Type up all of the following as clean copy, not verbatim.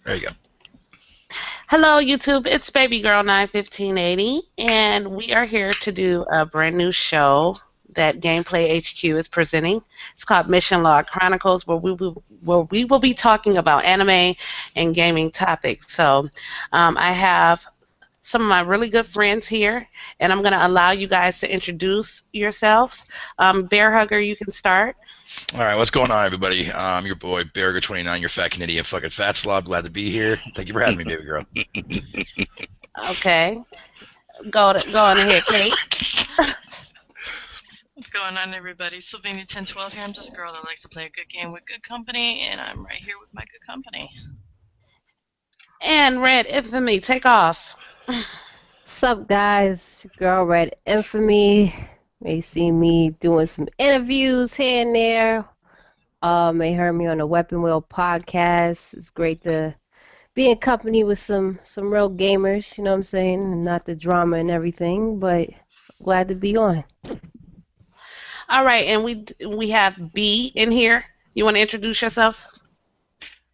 There you go. Hello, YouTube. It's Baby Girl 91580, and we are here to do a brand new show that Gameplay HQ is presenting. It's called Mission Log Chronicles, where we will be talking about anime and gaming topics. So, I have some of my really good friends here, and I'm going to allow you guys to introduce yourselves. Bear Hugger, you can start. All right, what's going on, everybody? I'm your boy, Berger29, your fat Canadian fucking fat slob. Glad to be here. Thank you for having me, baby girl. Okay, go on ahead, Kate. What's going on, everybody? Sylvania1012 here. I'm just a girl that likes to play a good game with good company, and I'm right here with my good company. And Red Infamy, take off. What's up, guys? Girl Red Infamy. May see me doing some interviews here and there. May heard me on the Weapon Wheel podcast. It's great to be in company with some real gamers. You know what I'm saying? And not the drama and everything, but glad to be on. All right, and we have B in here. You want to introduce yourself?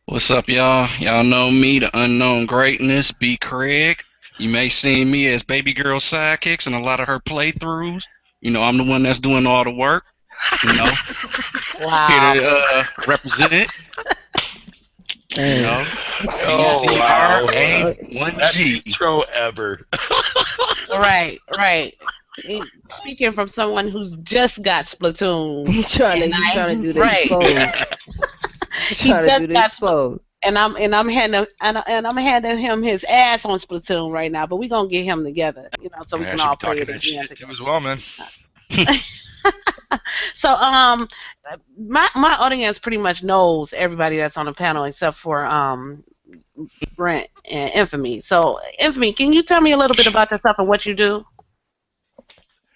What's up, y'all? Y'all know me, the unknown greatness, B. Craig. You may see me as baby girl sidekicks in a lot of her playthroughs. You know, I'm the one that's doing all the work. You know, Wow. here to represent. You know, Oh, wow. CCRA1G. Best intro ever. Right, right. Speaking from someone who's just got Splatoon, He's trying to do the right. expose. He's He trying to just do the got expose. and I'm handing him his ass on Splatoon right now. But we're gonna get him together, so we Yeah, I can should all be play talking it that again shit too together. as well, man. So my audience pretty much knows everybody that's on the panel except for Brent and Infamy. So Infamy, can you tell me a little bit about yourself and what you do?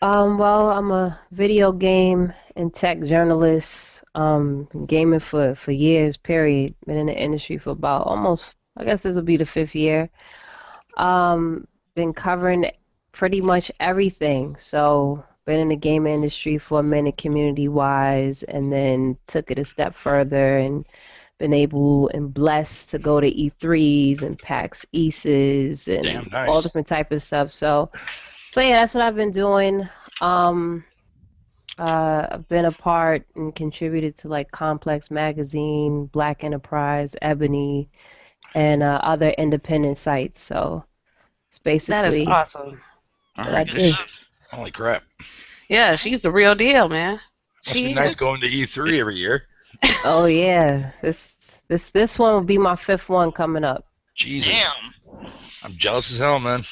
Well, I'm a video game and tech journalist. Been gaming for years, period. Been in the industry for about almost, I guess this will be the fifth year. Been covering pretty much everything. So, been in the game industry for a minute, community-wise, and then took it a step further and been able and blessed to go to E3s and PAX Eases and Damn all nice. different type of stuff. So yeah, that's what I've been doing. Um, I've been a part and contributed to like Complex Magazine, Black Enterprise, Ebony, and other independent sites. So it's That is basically awesome. All what I right. Good do. stuff. Holy crap. Yeah, she's the real deal, man. Must be She nice is. going to E3 every year. Oh yeah, this one will be my fifth one coming up. Jesus. Damn. I'm jealous as hell, man.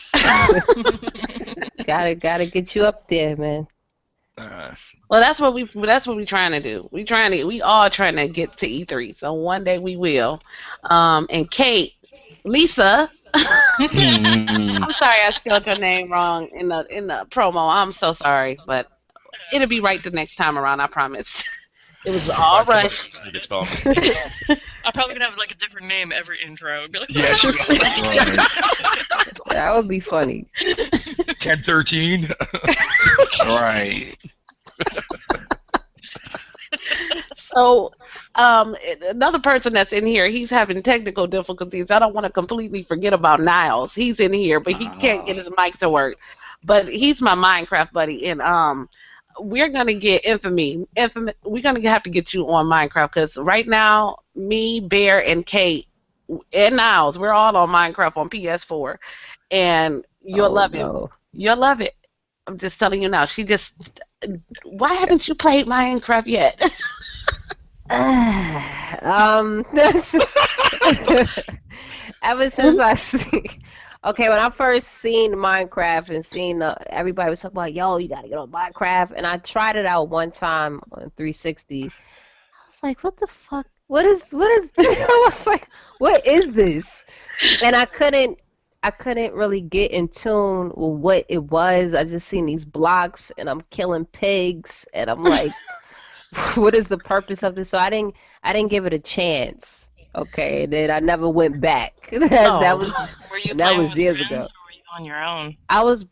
Gotta get you up there, man. Well, that's what we trying to do. We all trying to get to E3. So one day we will. And Kate, Lisa, Hmm. I'm sorry I spelled your name wrong in the promo. I'm so sorry, but it'll be right the next time around. I promise. It was We'll all find somebody rushed. to make it spell it. I'm probably gonna have like a different name every intro. Be like, Yeah, she Right. That would be funny. 1013. Right. So, another person that's in here, he's having technical difficulties. I don't want to completely forget about Niles. He's in here, but he can't get his mic to work. But he's my Minecraft buddy, and we're gonna get Infamy. We're gonna have to get you on Minecraft because right now, me, Bear, and Kate, and Niles, we're all on Minecraft on PS4, and you'll Oh love him. no. You'll love it. I'm just telling you now. Why haven't you played Minecraft yet? That's ever since I see. Okay, when I first seen Minecraft and seen everybody was talking about, yo, you gotta get on Minecraft, and I tried it out one time on 360. I was like, what the fuck? What is this? I was like, what is this? And I couldn't really get in tune with what it was. I just seen these blocks and I'm killing pigs and I'm like, what is the purpose of this? So I didn't give it a chance. Okay, and then I never went back. That Oh, was were you that playing was with years friends ago. or were you on your own? I was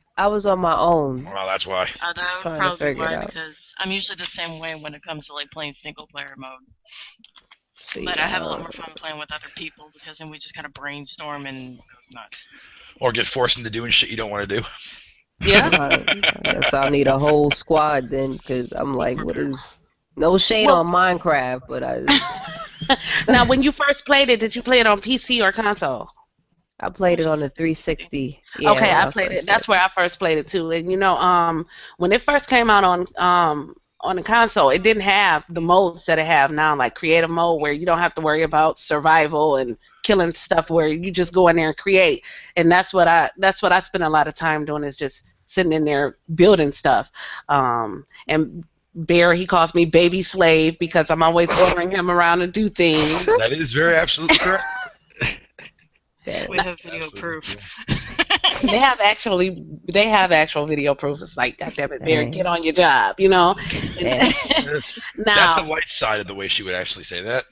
on my own Well, that's why. That would trying to probably be figure it why out. because I'm usually the same way when it comes to like playing single player mode. But I have a lot more fun playing with other people because then we just kind of brainstorm and it goes nuts. Or get forced into doing shit you don't want to do. Yeah. I guess I'll need a whole squad then, because I'm like, what is... No shade Well- on Minecraft, but Now, when you first played it, did you play it on PC or console? I played it on the 360. Yeah, Okay, when I played first it. That's where I first played it too. And when it first came out on the console, it didn't have the modes that it have now, like creative mode, where you don't have to worry about survival and killing stuff, where you just go in there and create. And that's what I spend a lot of time doing, is just sitting in there building stuff. And Bear, he calls me baby slave because I'm always ordering him around to do things. That is very absolutely correct. We have video proof. They have actual video proof. It's like, God damn it, Bear, get on your job, Yeah. That's the Now, light side of the way she would actually say that.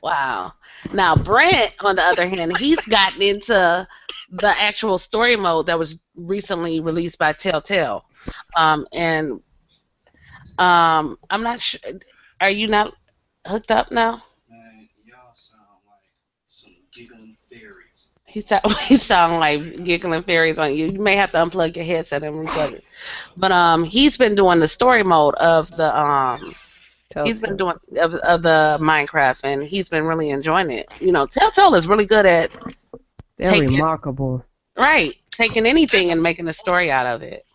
wow. Now, Brent, on the other hand, he's gotten into the actual story mode that was recently released by Telltale. And I'm not sure. Are you not hooked up now? Man, y'all sound like some giggling fairies. He sound like giggling fairies on you. You may have to unplug your headset and replug it. But he's been doing the story mode of the he's been doing of the Minecraft, and he's been really enjoying it. Telltale is really good at They're remarkable. taking anything and making a story out of it.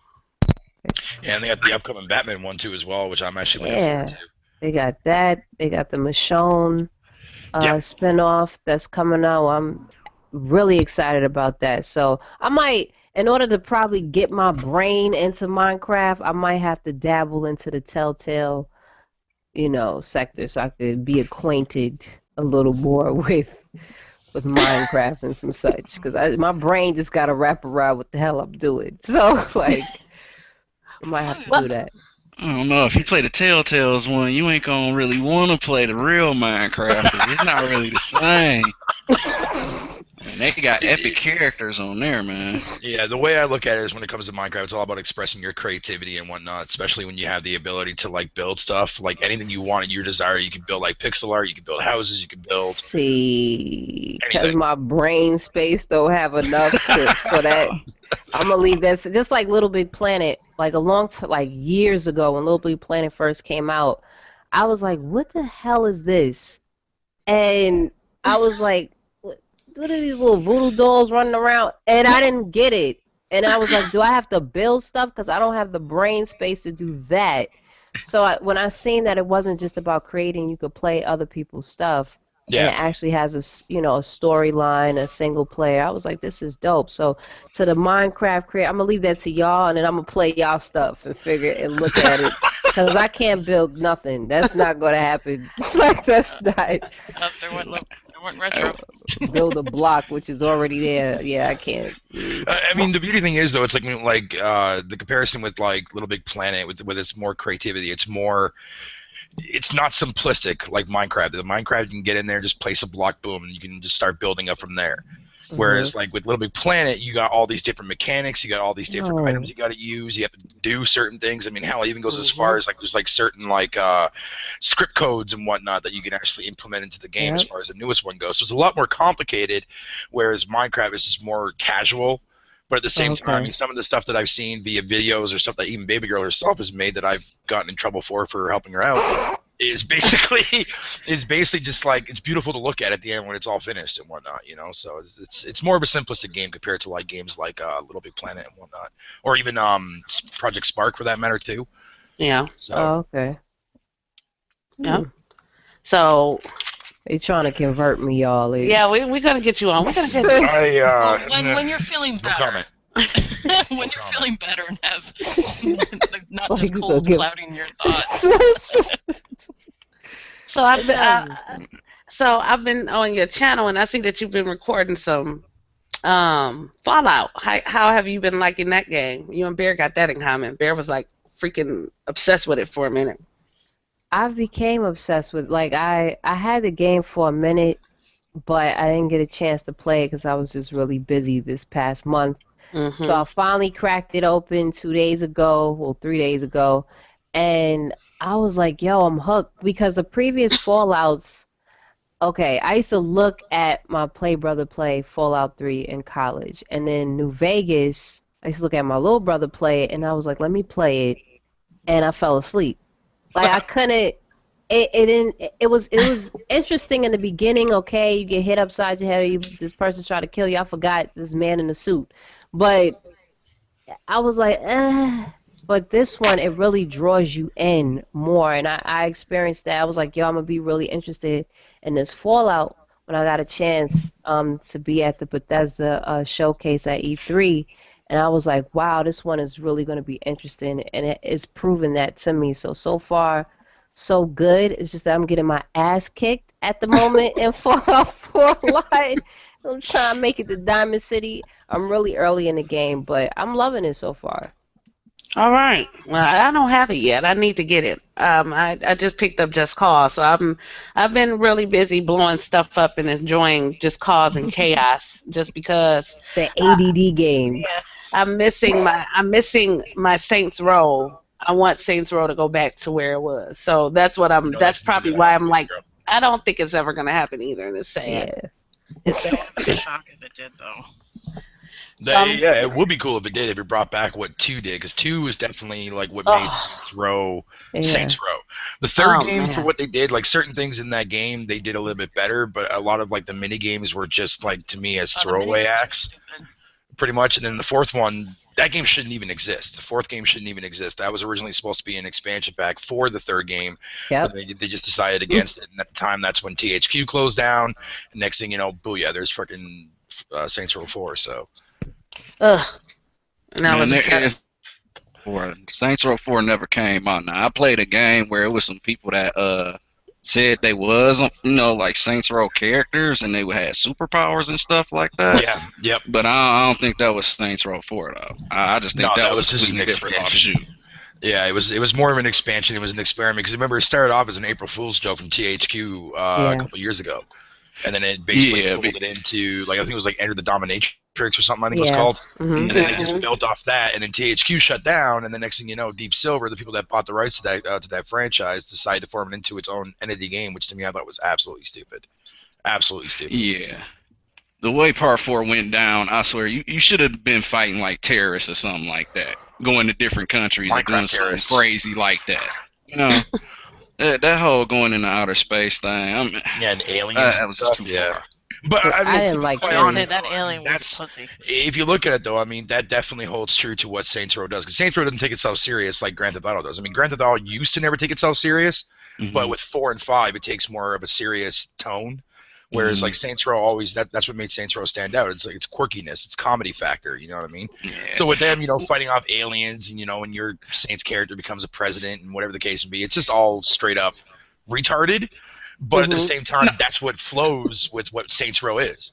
Yeah, and they got the upcoming Batman one too as well, which I'm actually looking forward to. They got that. They got the Michonne spinoff that's coming out. I'm really excited about that. So I might, in order to probably get my brain into Minecraft, I might have to dabble into the Telltale, sector, so I could be acquainted a little more with Minecraft and some such. Because my brain just got to wrap around what the hell I'm doing. So I might have to do that. I don't know, if you play the Telltales one, you ain't gonna really want to play the real Minecraft, 'cause it's not really the same. And they got epic characters on there, man. Yeah, the way I look at it is when it comes to Minecraft, it's all about expressing your creativity and whatnot, especially when you have the ability to build stuff, like anything you want, your desire. You can build like pixel art, you can build houses, you can build. See, because my brain space don't have enough for that. I'm gonna leave that. Just like Little Big Planet, like years ago when Little Big Planet first came out, I was like, what the hell is this? And I was like, what are these little voodoo dolls running around? And I didn't get it. And I was like, do I have to build stuff? Because I don't have the brain space to do that. So when I seen that it wasn't just about creating, you could play other people's stuff. Yeah. And it actually has a storyline, a single player. I was like, this is dope. So to the Minecraft creator, I'm going to leave that to y'all, and then I'm going to play y'all stuff and figure and look at it. Because I can't build nothing. That's not going to happen. That's not. Oh, there went retro. Build a block, which is already there. Yeah, I can't. I mean, the beauty thing is, though, it's like the comparison with like Little Big Planet with its more creativity. It's not simplistic like Minecraft. The Minecraft, you can get in there, just place a block, boom, and you can just start building up from there. Whereas, like with Little Big Planet, you got all these different mechanics, you got all these different items you got to use. You have to do certain things. I mean, hell, it even goes as far as there's certain script codes and whatnot that you can actually implement into the game as far as the newest one goes. So it's a lot more complicated. Whereas Minecraft is just more casual. But at the same time, I mean, some of the stuff that I've seen via videos or stuff that even Baby Girl herself has made that I've gotten in trouble for helping her out is basically just like, it's beautiful to look at the end when it's all finished and whatnot, So it's more of a simplistic game compared to like games like Little Big Planet and whatnot, or even Project Spark for that matter too. Yeah. So. Okay. Yeah. So. They trying to convert me, y'all. Yeah, we're gonna get you on. We're gonna get you. When you're feeling better. No comment. When you're feeling better and have not just cold clouding your thoughts. So I've been on your channel, and I see that you've been recording some Fallout. How have you been liking that game? You and Bear got that in common. Bear was like freaking obsessed with it for a minute. I became obsessed with, I had the game for a minute, but I didn't get a chance to play it because I was just really busy this past month. So I finally cracked it open 3 days ago, and I was like, yo, I'm hooked because the previous Fallouts. Okay, I used to look at my play brother play Fallout 3 in college, and then New Vegas. I used to look at my little brother play it, and I was like, let me play it, and I fell asleep. Like I couldn't. It didn't. It was interesting in the beginning. Okay, you get hit upside your head, or this person's trying to kill you. I forgot this man in the suit, but I was like, but this one, it really draws you in more. And I experienced that. I was like, yo, I'm going to be really interested in this Fallout when I got a chance to be at the Bethesda showcase at E3. And I was like, wow, this one is really going to be interesting. And it's proven that to me. So far, so good. It's just that I'm getting my ass kicked at the moment in Fallout 4 Live. I'm trying to make it to Diamond City. I'm really early in the game, but I'm loving it so far. All right. Well, I don't have it yet. I need to get it. I just picked up Just Cause, so I've been really busy blowing stuff up and enjoying Just Cause and chaos, just because The ADD game. yeah, I'm missing my Saints Row. I want Saints Row to go back to where it was. So that's what I'm. No, That's that's probably why I'm like, I don't think it's ever gonna happen either, and it's sad. Yeah. I'd be shocked if it did, though. Yeah, it would be cool if it did, if it brought back what 2 did, because 2 was definitely like what made Saints Row. The third game, for what they did, like certain things in that game, they did a little bit better, but a lot of like the mini games were just like, to me, as throwaway acts, pretty much. And then the fourth one, that game shouldn't even exist. The fourth game shouldn't even exist. That was originally supposed to be an expansion pack for the third game. Yep. But they just decided against it. And at the time, that's when THQ closed down. And next thing you know, booyah, there's freaking Saints Row 4. So. Ugh. And I was Saints Row 4 never came out. Now I played a game where it was some people that said they was like Saints Row characters and they had superpowers and stuff like that. Yeah, yep. But I don't think that was Saints Row 4 though. I just think that was just an different expansion. offshoot. Yeah, it was more of an expansion. It was an experiment because remember it started off as an April Fool's joke from THQ a couple years ago, and then it basically folded into like I think it was like Enter the Dominatrix or something. I think it was called, and then they just built off that, and then THQ shut down, and the next thing you know, Deep Silver, the people that bought the rights to that franchise, decided to form it into its own entity game, which to me I thought was absolutely stupid. Absolutely stupid. Yeah. The way Part 4 went down, I swear, you should have been fighting like terrorists or something like that. Going to different countries and doing something crazy like that. You know, that whole going into outer space thing. And aliens. That was just too far. But I didn't like that. Honest, That alien was pussy. if you look at it though, I mean that definitely holds true to what Saints Row does. Because Saints Row doesn't take itself serious like Grand Theft Auto does. I mean, Grand Theft Auto used to never take itself serious, but with 4 and 5, it takes more of a serious tone. Whereas like Saints Row always that's what made Saints Row stand out. It's like its quirkiness, its comedy factor. You know what I mean? Yeah. So with them, fighting off aliens, and and your Saints character becomes a president, and whatever the case may be, it's just all straight up retarded. But at the same time, that's what flows with what Saints Row is.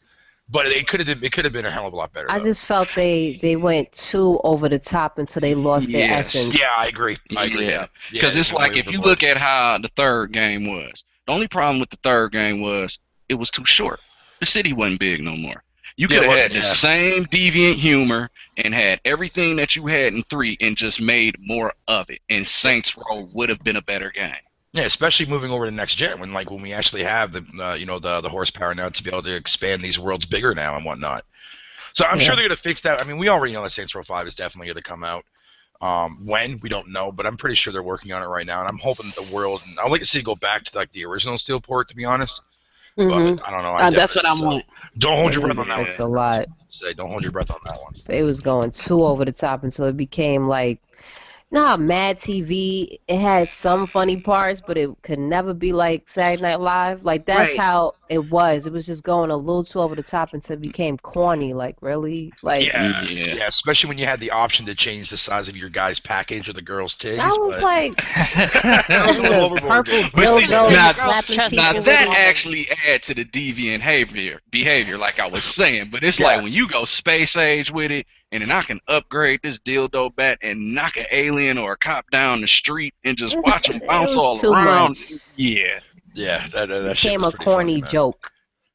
But it could have been a hell of a lot better. I just felt they went too over the top until they lost their essence. Yeah, I agree. Yeah, because it's like if you look at how the third game was, the only problem with the third game was it was too short. The city wasn't big no more. You could have had the same deviant humor and had everything that you had in 3 and just made more of it. And Saints Row would have been a better game. Yeah, especially moving over to next gen when we actually have the horsepower now to be able to expand these worlds bigger now and whatnot. So I'm sure they're gonna fix that. I mean, we already know that Saints Row 5 is definitely gonna come out. When we don't know, but I'm pretty sure they're working on it right now, and I'm hoping that the world. And I'd like to see it go back to like the original Steelport, to be honest. But I don't know. That's what I want. Don't hold your breath on that one. It's a lot. Don't hold your breath on that one. It was going too over the top until it became like. Mad TV, it had some funny parts, but it could never be like Saturday Night Live. Like, that's how it was. It was just going a little too over the top until it became corny. Like, really? Like, yeah, especially when you had the option to change the size of your guy's package or the girl's titties. I was like, that was a little overboard. Purple dildo slapping people. Now, that actually add to the deviant behavior, like I was saying. But it's like when you go space age with it, and then I can upgrade this dildo bat and knock an alien or a cop down the street and just watch them bounce all around. Much. Yeah. Yeah, that became a corny joke.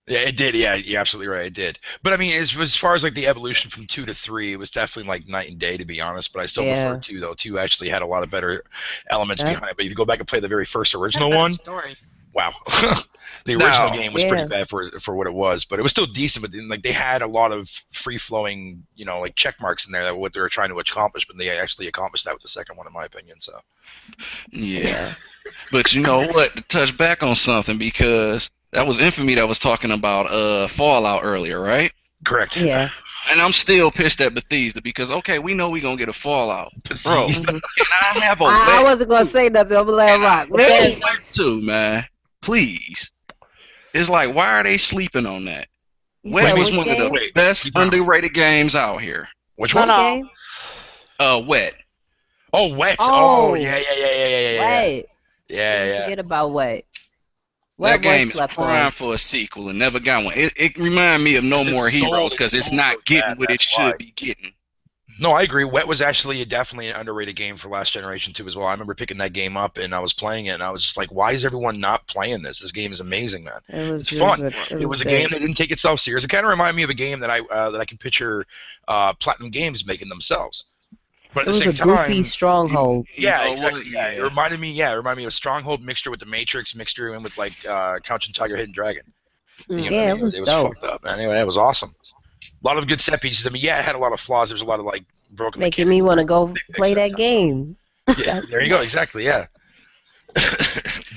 Yeah, it did. Yeah, you're absolutely right. It did. But I mean, as far as like the evolution from 2 to 3, it was definitely like night and day, to be honest. But I still prefer Yeah. 2, though. 2 actually had a lot of better elements That, behind it. But if you go back and play the very first Had a original better one, story. wow. The original Now, game was pretty yeah. bad for what it was, but it was still decent. But then, like they had a lot of free flowing, like check marks in there that what they were trying to accomplish, but they actually accomplished that with the second one, in my opinion. So yeah. Yeah. But you know what? To touch back on something, because that was Infamy that was talking about Fallout earlier, right? correct. Yeah. And I'm still pissed at Bethesda because okay, we know we gonna get a Fallout, bro. Bethesda. Mhm. And I have a I wet wasn't gonna too. say nothing. I'm gonna let it And I rock. have Yes. a wet too, man. Please. It's like, why are they sleeping on that? You Wet said Wait, was which one of the game? wait, best keep going. underrated games out here. Which No, one? Which no. game? Wet. Oh, Wet. Oh, Oh, yeah, yeah, yeah, yeah, yeah, yeah, yeah, Wait. yeah, Didn't yeah. forget about Wait. That What was game is slept prime on? for a sequel and never got one. It reminded me of No Because More it's Heroes sold, because it's it's sold not really getting bad. what it That's why. should be getting. No, I agree. Wet was actually definitely an underrated game for last generation too, as well. I remember picking that game up and I was playing it, and I was just like, "Why is everyone not playing this? This game is amazing, man. It was It's it was fun. good. It It was was a game good. that didn't take itself serious. It kind of reminded me of a game that I can picture Platinum Games making themselves. But at It the was a same goofy time, stronghold. You yeah, know exactly. what? Yeah, it Yeah. reminded me. Yeah, it reminded me of Stronghold mixture with the Matrix mixture and with like Crouching Tiger, Hidden Dragon. You know what I Yeah, mean? it was It was dope. fucked up, man. Anyway, that was awesome. A lot of good set pieces. I mean, yeah, it had a lot of flaws. There was a lot of like broken Making mechanics. me want to go They fixed play that that stuff. game. Yeah, That, there you go. Exactly. Yeah.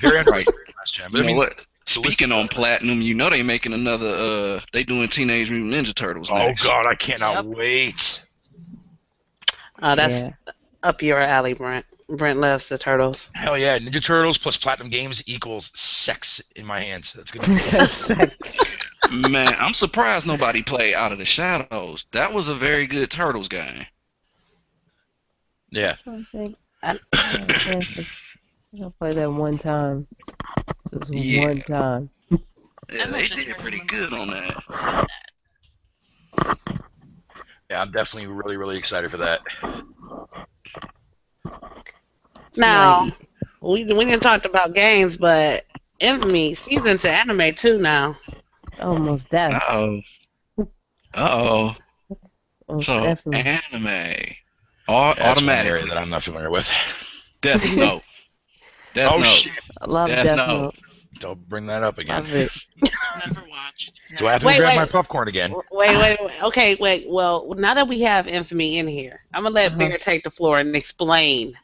Very Right. underrated last gen. But You I know mean, what? the list Speaking is on up. Platinum, you know they making another they doing Teenage Mutant Ninja Turtles Oh next. God, I cannot Yep. wait. That's yeah. up your alley, Brent. Brent loves the turtles. Hell yeah, Ninja Turtles plus Platinum Games equals sex in my hands. That's gonna be Says sex. Man, I'm surprised nobody played Out of the Shadows. That was a very good Turtles game. yeah. I think I, I had a chance to I'll play that one time. Just Yeah, one time. yeah, I'm they actually did pretty turning good on that. Yeah, I'm definitely really, really excited for that. now Slighty. we didn't talk about games, but Infamy she's into anime too now. Almost deaf. Uh-oh. Uh-oh. Most So, definitely. anime. Yeah, that's one area Automatically. that I'm not familiar with. Death Note. Death Oh Note. shit! I love Death Death Note. Note. Don't bring that up again. Love it. Never watched. Do I have to Wait, grab my wait, popcorn again? wait. Okay, wait. Well, now that we have Infamy in here, I'm gonna let Uh-huh. Bear take the floor and explain.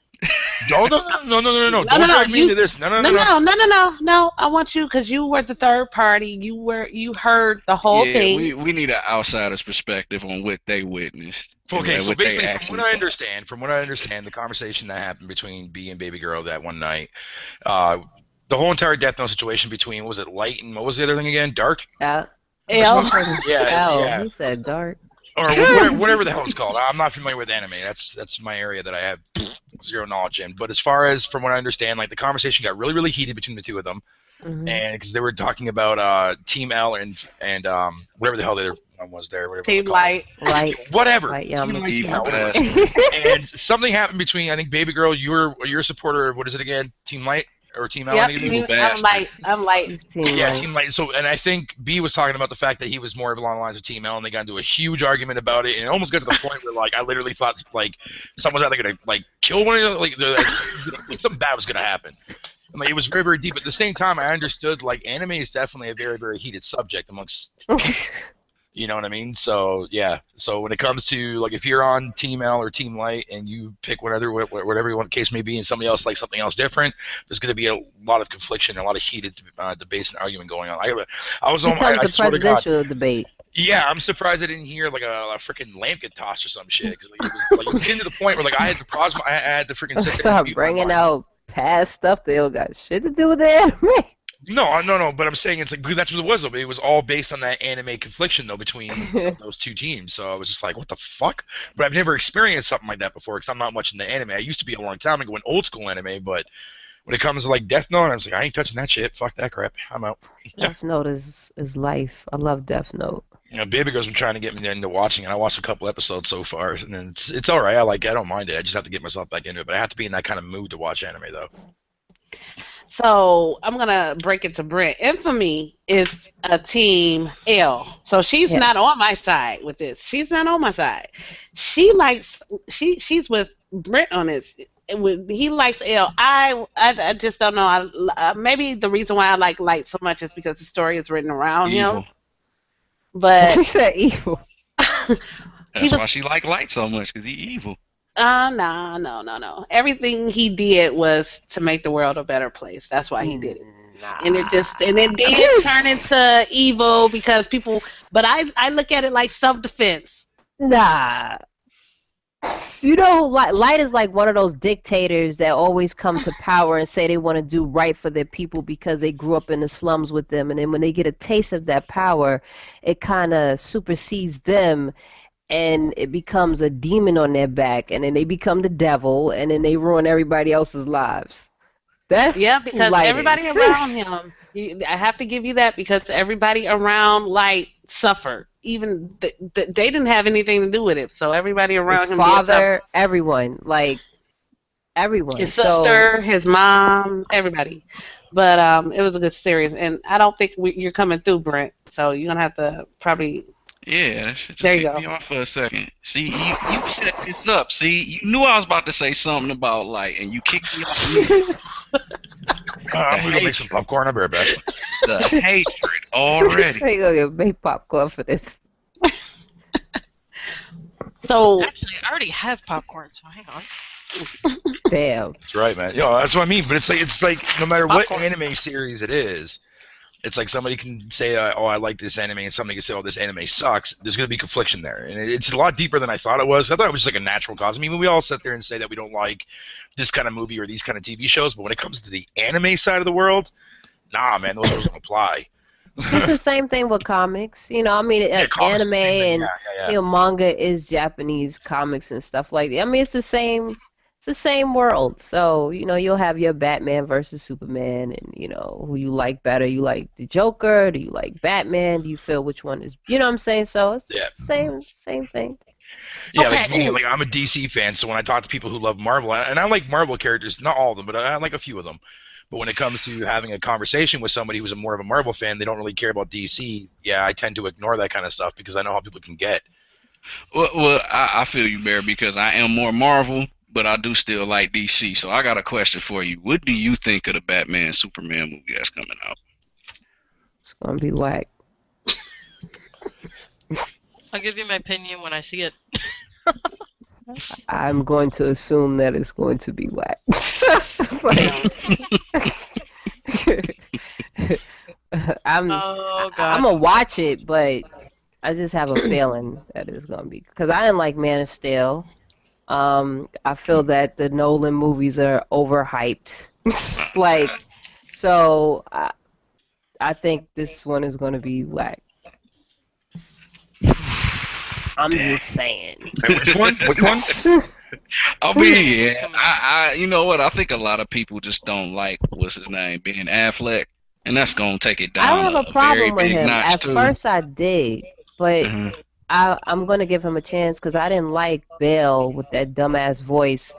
No, no, no, no, no, no, no! No, Don't no, no. drag me into this. No, no, No, no, no. no, no, no, no, no. I want you because you were the third party. You heard the whole Yeah, thing. we need an outsider's perspective on what they witnessed. Okay, so what they basically, actually from what I understand, the conversation that happened between B and Baby Girl that one night, the whole entire Death Note situation between what was it, Light and what was the other thing again, Dark? L. Yeah, L. yeah, He said dark. or whatever the hell it's called. I'm not familiar with anime. That's my area that I have zero knowledge in. But as far as from what I understand, like the conversation got really, really heated between the two of them, Mhm. and because they were talking about Team L and whatever the hell the other one was there, whatever Team they were called. Light. Light. Whatever. Light Team Yama. Light, Team Evil L, whatever. bastard. And something happened between I think Baby Girl, you're a supporter of what is it again? Team Light or Team L? I Yep. think it is. Evil I'm bastard. Light. I'm Light. He's Team Yeah, Light. Team Light. So, and I think B was talking about the fact that he was more along the lines of Team L, and they got into a huge argument about it, and it almost got to the point where like I literally thought like someone was either gonna like kill one of them, like something bad was gonna happen. And, like, it was very, very deep. At the same time, I understood like anime is definitely a very, very heated subject amongst. You know what I mean? So yeah. So when it comes to like if you're on Team L or Team Light and you pick whatever you want case may be, and somebody else likes something else different, there's going to be a lot of confliction, and a lot of heated debates and argument going on. I was on. Becomes I a swear to God. presidential debate. Yeah, I'm surprised I didn't hear like a freaking lamp get tossed or some shit. Cause, it was getting to the point where like I had the plasma. I had to freaking sit there and Start mute my bringing mic. out past stuff that don't got shit to do with the anime. No. But I'm saying it's like that's what it was though. It was all based on that anime confliction though between those two teams. So I was just like, what the fuck? But I've never experienced something like that before because I'm not much into anime. I used to be a long time ago in old school anime, but when it comes to like Death Note, I'm just like, I ain't touching that shit. Fuck that crap. I'm out. Death Note is life. I love Death Note. You know, Baby Girl's been trying to get me into watching it. I watched a couple episodes so far, and it's all right. I don't mind it. I just have to get myself back into it. But I have to be in that kind of mood to watch anime though. So I'm gonna break it to Brent. Infamy is a team L. So she's not Yes. on my side with this. She's not on my side. She likes she's with Brent on this. He likes L. I just don't know. Maybe the reason why I like Light so much is because the story is written around him. Evil. But She said evil. he That's was why she like Light so much, because he evil. no, no, no, no. Everything he did was to make the world a better place. That's why he did it. And Nah. it did turn into evil because people. But I look at it like self defense. Nah. You know, Light is like one of those dictators that always come to power and say they want to do right for their people because they grew up in the slums with them, and then when they get a taste of that power, it kind of supersedes them, and it becomes a demon on their back, and then they become the devil, and then they ruin everybody else's lives. That's Yeah, who because Light everybody is. around him. I have to give you that because everybody around Light suffered. Even they didn't have anything to do with it. So everybody His around him did suffer. father, everyone, like everyone. His So sister, his mom, everybody. But it was a good series, and I don't think you're coming through, Brent. So you're gonna have to probably. Yeah, that shit just There you kicked go. me off for a second. See, you set this up. See, you knew I was about to say something about Light, and you kicked me off immediately. I'm gonna go make some popcorn. I'll be right back. The hatred already. they gonna make popcorn for this. So Actually, I already have popcorn, so hang on. Damn. That's right, man. That's what I mean. But it's like no matter what Popcorn. anime series it is, it's like somebody can say, "Oh, I like this anime," and somebody can say, "Oh, this anime sucks." There's gonna be confliction there, and it's a lot deeper than I thought it was. I thought it was just like a natural cause. I mean, we all sit there and say that we don't like this kind of movie or these kind of TV shows, but when it comes to the anime side of the world, nah, man, those rules don't apply. It's the same thing with comics. You know, I mean, Comics is anime the same thing. and Yeah. you know, manga is Japanese comics and stuff like that. I mean, it's the same. It's the same world. So you know, you'll have your Batman versus Superman, and you know who you like better. You like the Joker? Do you like Batman? Do you feel which one is? You know what I'm saying? So it's the same thing. Yeah, Okay. like me, like I'm a DC fan, so when I talk to people who love Marvel, and I like Marvel characters, not all of them, but I like a few of them. But when it comes to having a conversation with somebody who's more of a Marvel fan, they don't really care about DC. Yeah, I tend to ignore that kind of stuff because I know how people can get. Well, I feel you, Bear, because I am more Marvel, but I do still like DC. So I got a question for you. What do you think of the Batman Superman movie that's coming out? It's gonna be whack. I'll give you my opinion when I see it. I'm going to assume that it's going to be whack. I'm Oh God. I'm gonna watch it, but I just have a feeling that it's gonna be because I didn't like Man of Steel. I feel that the Nolan movies are overhyped. Like, so I think this one is gonna be whack. I'm just saying. Which one? Which one? I mean, I you know what? I think a lot of people just don't like what's his name, Ben Affleck, and that's gonna take it I down don't have a a very problem with big him. notch At too. first, I did, but Mhm. I'm gonna give him a chance because I didn't like Bale with that dumbass voice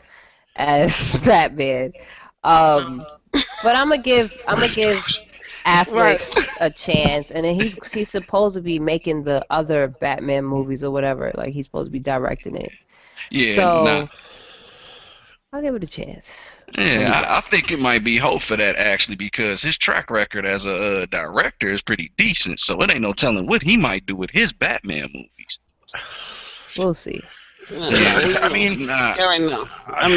as Batman. But I'm gonna give Affleck a chance, and then he's supposed to be making the other Batman movies or whatever. Like he's supposed to be directing it. Yeah, So nah. I'll give it a chance. Yeah, I think it might be hope for that actually because his track record as a director is pretty decent. So it ain't no telling what he might do with his Batman movies. We'll see. I mean, Nah, I already know. I'm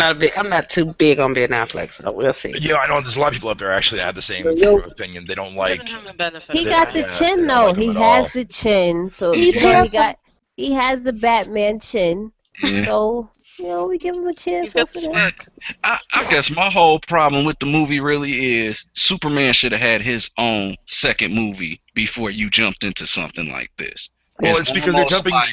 not too big on Ben Affleck, so we'll see. yeah, I know there's a lot of people out there actually that have the same sort of opinion. They don't He like. doesn't have the benefit. He of got the it. they chin don't though. like him He at has all. the chin, so He you know has he has the Batman chin. yeah. So you know we give him a chance. He's got Hope for the that. smirk. I guess my whole problem with the movie really is Superman should have had his own second movie before you jumped into something like this. Well, it's because they're almost jumping. like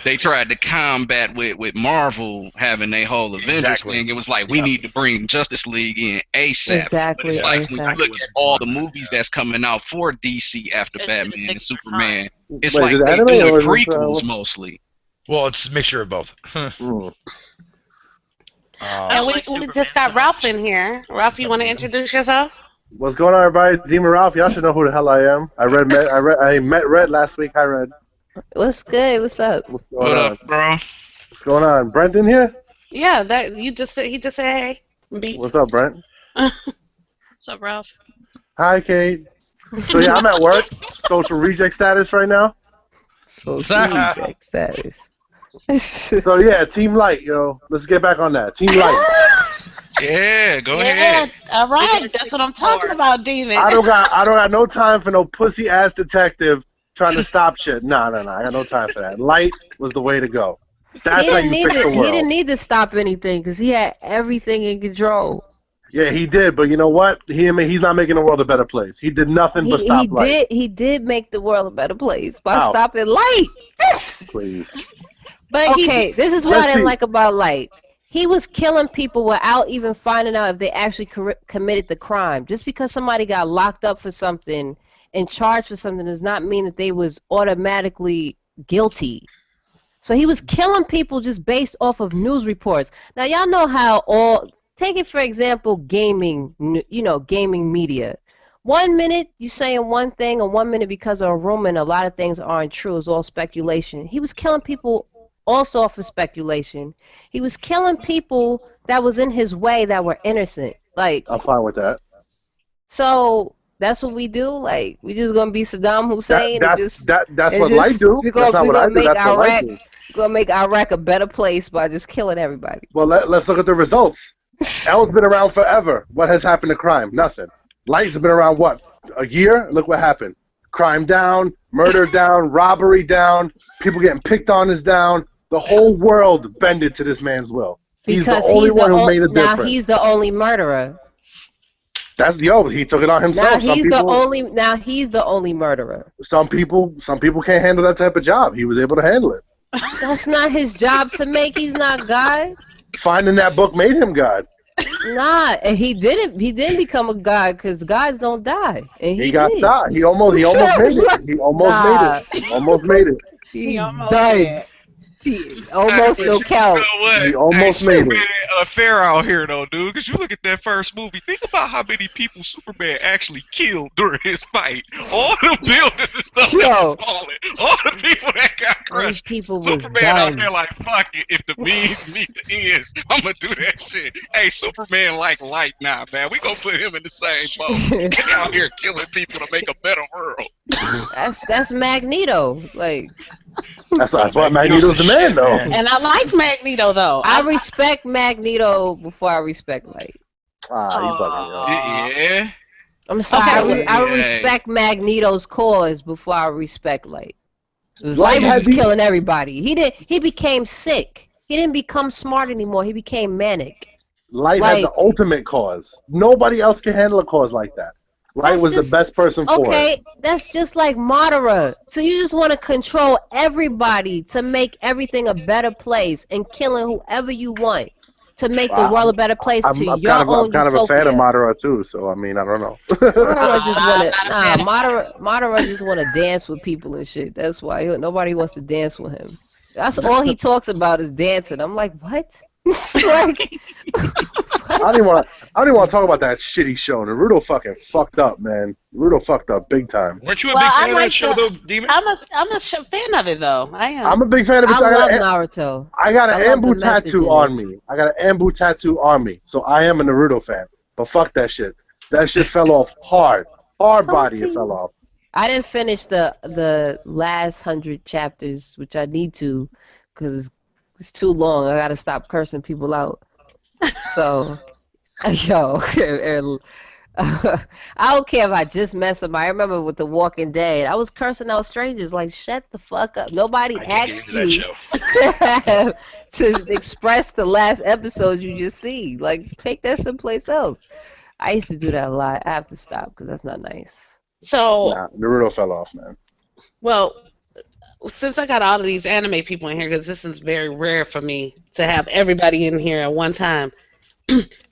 they tried to combat with Marvel having their whole Avengers Exactly. thing. It was like we need to bring Justice League in ASAP. But Exactly. it's like when ASAP. you look at all the movies that's coming out for DC after It should've Batman taken and some Superman, it's Wait, like is it they anime doing or is it prequels mostly. Well, it's a mixture of both. Mm. And don't we like just Superman got so Ralph much. in here. Ralph, you want to introduce yourself? What's going on, everybody? Demon Ralph. Y'all should know who the hell I am. I met Red last week. Hi, Red. What's good? What's up? What's going What on? up, bro? What's going on? Brent in here? Yeah, that he just said hey. B. What's up, Brent? What's up, Ralph? Hi, Kate. So yeah, I'm at work. Social reject status right now. Social reject status. So yeah, Team Light, yo. Let's get back on that. Team Light. Yeah, go Yeah, ahead. all right. That's what I'm talking about, Demon. I don't got no time for no pussy ass detective trying to stop shit. No. I got no time for that. Light was the way to go. That's how you fix the world. He didn't need to stop anything because he had everything in control. Yeah, he did, but you know what? He's not making the world a better place. He did nothing but stop Light. He did make the world a better place by How? stopping Light. Please. But Okay, this is what I didn't like about Light. He was killing people without even finding out if they actually committed the crime. Just because somebody got locked up for something and charged for something does not mean that they was automatically guilty. So he was killing people just based off of news reports. Now y'all know how take it for example, gaming, gaming media. 1 minute you saying one thing, and 1 minute because of a rumor and a lot of things aren't true. It's all speculation. He was killing people also off of speculation. He was killing people that was in his way that were innocent. Like, I'm fine with that. So that's what we do. Like, we just gonna be Saddam Hussein. That's what Light do. That's not what I do. That's what Light do. We're gonna make Iraq a better place by just killing everybody. Well, let's look at the results. L's been around forever. What has happened to crime? Nothing. Light's been around what? A year? Look what happened. Crime down, murder down, robbery down, people getting picked on is down. The whole world bended to this man's will. He's the only one who made a difference. Now he's the only murderer. He took it on himself. Now he's the only murderer. Some people can't handle that type of job. He was able to handle it. That's not his job to make. He's not God. Finding that book made him God. Nah, and he didn't become a god because gods don't die. And he got shot. He almost made it. He almost made it. He died. Almost no count. You know what? He almost made it. Fair out here though, dude. Because you look at that first movie. Think about how many people Superman actually killed during his fight. All the buildings and stuff that was falling. All the people that got crushed. Superman out there like, fuck it. If the means meet the ends, I'm gonna do that shit. Hey, Superman like Light now, man. We gonna put him in the same boat. He out here killing people to make a better world. That's Magneto. Like. That's why Magneto's the man, though. And I like Magneto, though. I respect Magneto before I respect Light. You bugging, yo. Yeah. I'm sorry. I respect Magneto's cause before I respect Light. Light was killing everybody. He became sick. He didn't become smart anymore. He became manic. Light had the ultimate cause. Nobody else can handle a cause like that. Light was the best person for it. Okay, that's just like Madara. So you just want to control everybody to make everything a better place and killing whoever you want to make the world a better place to your own utopia. I'm kind of a fan of Madara too, so I mean, I don't know. Madara just want to dance with people and shit. That's why nobody wants to dance with him. That's all he talks about is dancing. I'm like, what? Like, I don't even want to talk about that shitty show. Naruto fucking fucked up, man. Naruto fucked up big time. Weren't you a big fan of that show, though, Demon? I'm a fan of it, though. I am. I'm a big fan of it. I love Naruto. I got an Ambu tattoo on me. So I am a Naruto fan. But fuck that shit. That shit fell off hard. Hard body it fell off. I didn't finish the last 100 chapters, which I need to, because it's too long. I gotta stop cursing people out. So, yo, I don't care if I just mess them. I remember with The Walking Dead, I was cursing out strangers like, shut the fuck up. Nobody asked you to express the last episode you just see. Like, take that someplace else. I used to do that a lot. I have to stop because that's not nice. So, Naruto fell off, man. Well, since I got all of these anime people in here, because this is very rare for me to have everybody in here at one time.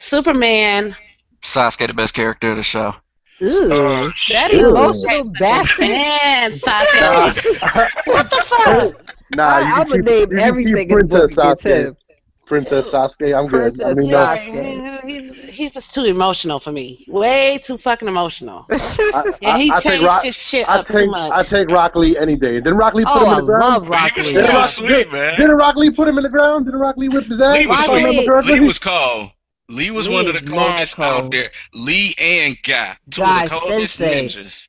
Superman. Sasuke, the best character of the show. Ooh, that emotional bastard. Man, Sasuke. What the fuck? Nah, I would name everything in the book against him. Princess Sasuke. I'm good. I Princess mean, no, Sasuke. He was too emotional for me. Way too fucking emotional. Yeah, he I take changed Rock. his shit up too much. I take Rock Lee any day. Didn't Rock Lee put Oh, him in I the ground? love Rock He was Lee. still sweet, man. Didn't Rock Lee put him in the ground? Didn't Rock Lee whip his ass? Lee was If I Rock sweet. remember Lee- correctly? Lee was cold. Lee was Lee one of is the mad coldest cold. out there. Lee and Guy, two Guy of the coldest Sensei. ninjas.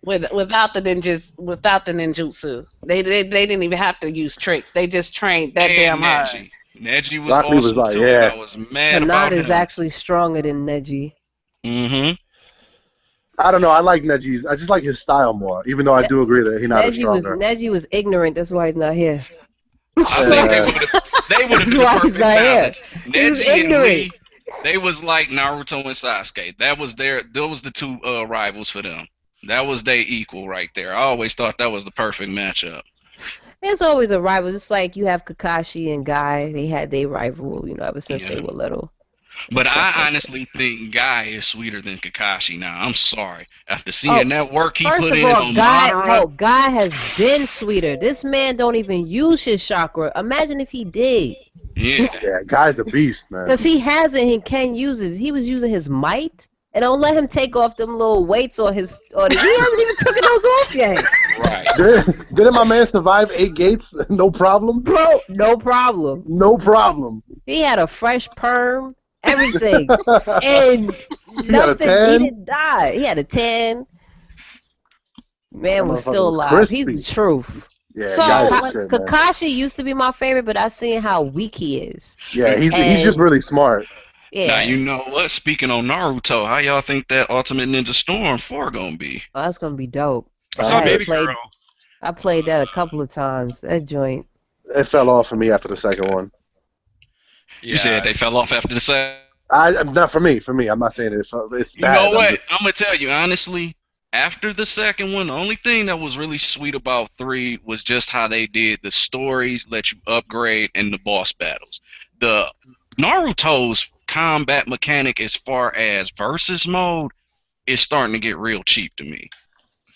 Without the ninjutsu, they didn't even have to use tricks. They just trained that And damn hard. Neji. Neji was Rock Lee was awesome like, too. yeah. I was mad about Hinata is him. actually stronger than Neji. Mm-hmm. I don't know. I like Neji's. I just like his style more, even though I do agree that he's not stronger. Neji was ignorant. That's why he's not here. I think they would have been the That's why he's perfect not here. balance. He was Neji and ignorant. Lee, they was like Naruto and Sasuke. Those was the two rivals for them. That was their equal right there. I always thought that was the perfect matchup. There's always a rival. Just like you have Kakashi and Guy. They had their rival, ever since Yeah. they were little. But Stuff like I honestly think Guy is sweeter than Kakashi now. I'm sorry. After seeing that work he First put of in all, on Guy, Madara, Guy has been sweeter. This man don't even use his chakra. Imagine if he did. yeah. Yeah, guy's a beast, man. Because he hasn't, he can use it. He was using his might. And don't let him take off them little weights on his. He hasn't even taken those off yet. Right. Didn't my man survive 8 gates? No problem. Bro, no problem. No problem. He had a fresh perm, everything. And He had a nothing, 10? he didn't die. He had a 10. Man That was motherfucker still was alive. crispy. He's the truth. Yeah, So, guy's Ka- a shit, man. Kakashi used to be my favorite, but I seen how weak he is. Yeah, he's And- just really smart. Yeah. Now you know what? Speaking on Naruto, how y'all think that Ultimate Ninja Storm 4 gonna be? Oh, that's gonna be dope. I saw I Baby played- Girl. I played that a couple of times. That joint. It fell off for me after the second one. You said they fell off after the second. Not for me. For me, I'm not saying it's You bad. know what? I'm just- I'm gonna tell you honestly. After the second one, the only thing that was really sweet about 3 was just how they did the stories, let you upgrade, and the boss battles. The Naruto's combat mechanic, as far as versus mode, is starting to get real cheap to me.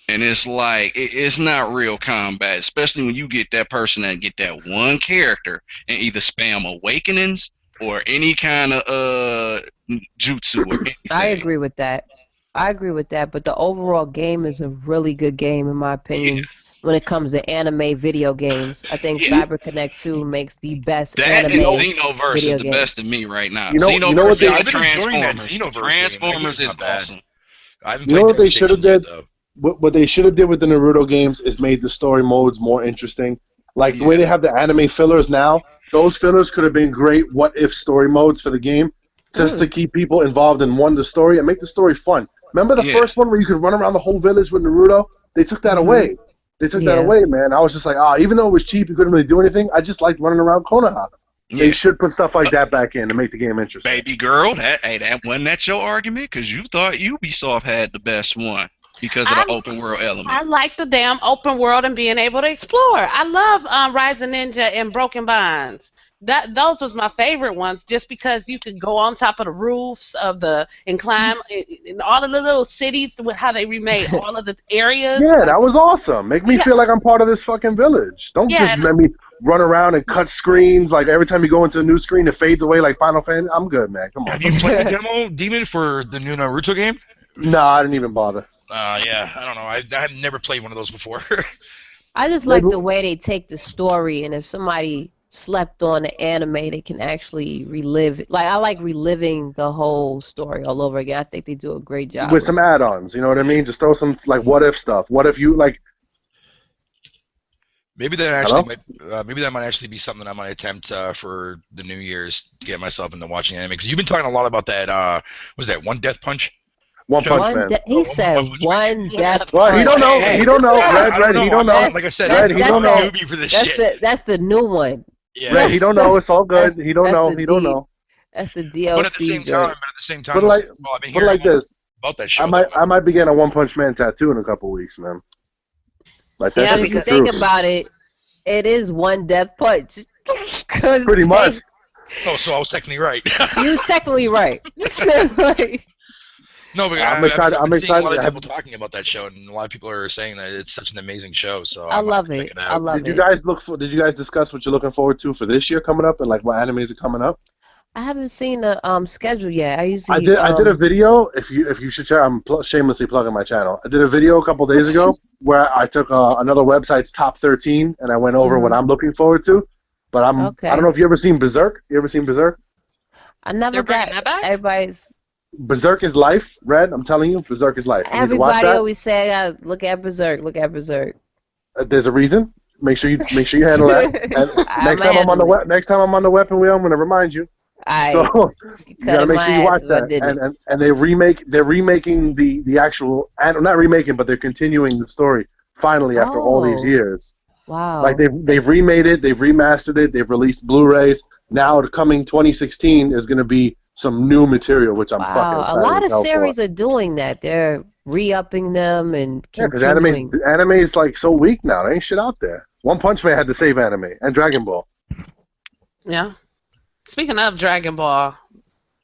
And it's like it's not real combat, especially when you get that person that get that one character and either spam awakenings or any kind of jutsu or anything. I agree with that. But the overall game is a really good game, in my opinion. Yeah. When it comes to anime video games, I think Yeah. CyberConnect 2 makes the best That anime. and Xenoverse video is the best to games. me right now. You know Xenoverse what they- and I've been enjoying that Transformers. Xenoverse game. Transformers That game's is not bad. awesome. I haven't You know played what they should have Devastation did? yet, though. What they should have did with the Naruto games is made the story modes more interesting. Like the way they have the anime fillers now, those fillers could have been great what if story modes for the game, just to keep people involved in the story and make the story fun. Remember the Yeah. first one where you could run around the whole village with Naruto? They took that away. They took that Yeah. away, man. I was just like, even though it was cheap, you couldn't really do anything. I just liked running around Konoha. They Yeah. should put stuff like that back in to make the game interesting. Baby girl, that wasn't that your argument? Because you thought Ubisoft had the best one because of the open world element. I like the damn open world and being able to explore. I love Rising Ninja and Broken Bonds. Those was my favorite ones, just because you could go on top of the roofs of and climb in all of the little cities with how they remade all of the areas. Yeah, that was awesome. Make me feel like I'm part of this fucking village. Don't Yeah, just and- let me run around and cut screens. Like every time you go into a new screen, it fades away like Final Fantasy. I'm good, man. Come on. Have you played the demo, Demon, for the new Naruto game? No, I didn't even bother. Yeah, I don't know. I've never played one of those before. I just like the way they take the story, and if somebody slept on the anime, they can actually relive it. Like, I like reliving the whole story all over again. I think they do a great job. With some add-ons, you know what I mean? Just throw some like what if stuff. What if you like? Maybe that might actually be something I might attempt for the New Year's to get myself into watching anime. Because you've been talking a lot about that. Was that One Death Punch? One Punch Man. He said one death. Well, he don't know. Hey, He don't know. I Red, he don't know. Like I said, Red, I'm he a don't know. newbie for this shit. That's the new one. Yeah. Red, he don't know. It's all good. He don't That's know. the He don't D. know. That's the DLC. But at the joint. same time, Put it like, well, I've been put it hearing like this. about that show. I might be getting a One Punch Man tattoo in a couple weeks, man. Like that Yeah, should if be you the think truth. about it, it is one death punch. 'Cause Pretty much. Oh, so I was technically right. He was technically right. Like, No, but I'm excited. I've I'm been seeing a excited. lot of people talking about that show, and a lot of people are saying that it's such an amazing show. So I I might love check it. it I out. love Did you it. guys Did you guys discuss what you're looking forward to for this year coming up, and like what animes are coming up? I haven't seen the schedule yet. I I usually did. I did a video. If you should check, I'm shamelessly plugging my channel. I did a video a couple days ago where I took another website's top 13 and I went over what I'm looking forward to. But I don't know Okay. if you ever seen Berserk. You ever seen Berserk? I never They're bringing got that back? everybody's. Berserk is life, Red. I'm telling you, Berserk is life. You need to watch Everybody that. always say, "Look at Berserk. Look at Berserk." There's a reason. Make sure you handle that. And I'ma handle it. next time I'm on the weapon wheel, I'm gonna remind you. So you gotta Cutting make my sure you ass watch if I that. didn't. And they're remaking the actual, and not remaking, but they're continuing the story finally after all these Oh, years. Like wow. they've remade it, they've remastered it, they've released Blu-rays. Now the coming 2016 is gonna be some new material, which I'm fucking Wow. A excited lot as of hell for. series are doing that. They're re-upping them and Yeah, because continuing. anime is like so weak now. There ain't shit out there. One Punch Man had to save anime and Dragon Ball. Yeah. Speaking of Dragon Ball,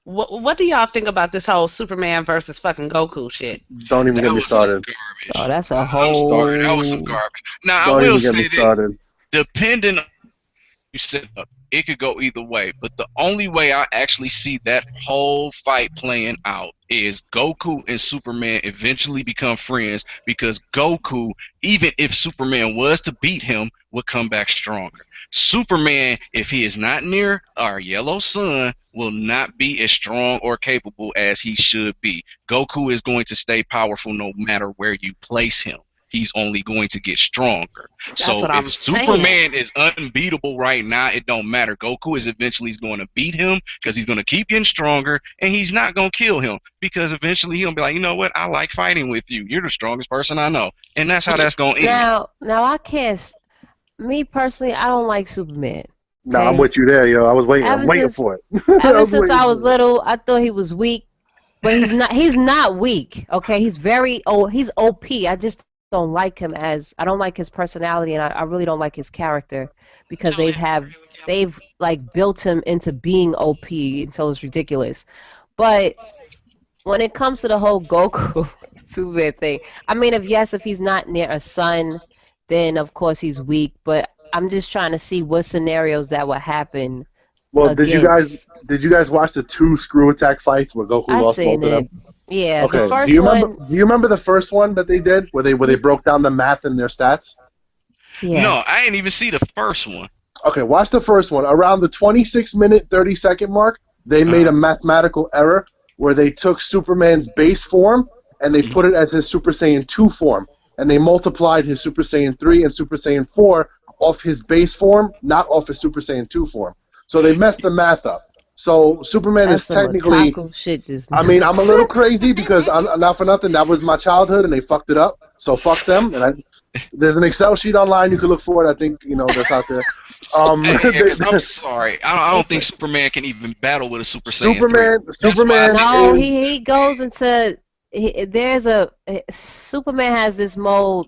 what do y'all think about this whole Superman versus fucking Goku shit? Don't even That get me was some started. garbage. Oh, that's a I'm sorry. That was some whole. garbage. Now I Don't will even get me say this: started. depending on you set up, it could go either way. But the only way I actually see that whole fight playing out is Goku and Superman eventually become friends because Goku, even if Superman was to beat him, would come back stronger. Superman, if he is not near our yellow sun, will not be as strong or capable as he should be. Goku is going to stay powerful no matter where you place him. He's only going to get stronger. That's So what if I'm saying. Superman is unbeatable right now, it don't matter. Goku is eventually going to beat him because he's going to keep getting stronger, and he's not going to kill him because eventually he'll be like, you know what? I like fighting with you. You're the strongest person I know, and that's how that's going to end. Now I can't. Me personally, I don't like Superman. No, I'm Okay. with you there, yo. I was waiting. Ever I'm waiting since for it. ever since waiting I was for it. little, I thought he was weak, but he's not. He's not weak. Okay, he's very. Oh, he's OP. I just don't like him as. I don't like his personality, and I really don't like his character because Totally agree with you. they've like built him into being OP until it's ridiculous. But when it comes to the whole Goku Superman thing, I mean, if he's not near a sun, then of course he's weak. But I'm just trying to see what scenarios that would happen Well, against. did you guys watch the 2 screw attack fights where Goku I lost seen both of it. them? Yeah, the Okay. first one. Do you remember the first one that they did where they broke down the math and their stats? Yeah. No, I didn't even see the first one. Okay, watch the first one. Around the 26-minute, 30-second mark, they made a mathematical error where they took Superman's base form and they put it as his Super Saiyan 2 form. And they multiplied his Super Saiyan 3 and Super Saiyan 4 off his base form, not off his Super Saiyan 2 form. So they messed the math up. So Superman That's is some technically... otaku shit. Just I mean, I'm a little crazy because I'm not for nothing. That was my childhood, and they fucked it up. So fuck them. And there's an Excel sheet online you can look for it. I think that's out there. I'm sorry. I don't think Superman can even battle with a Super Saiyan 3. Superman. No, is, he goes into. Superman has this mode.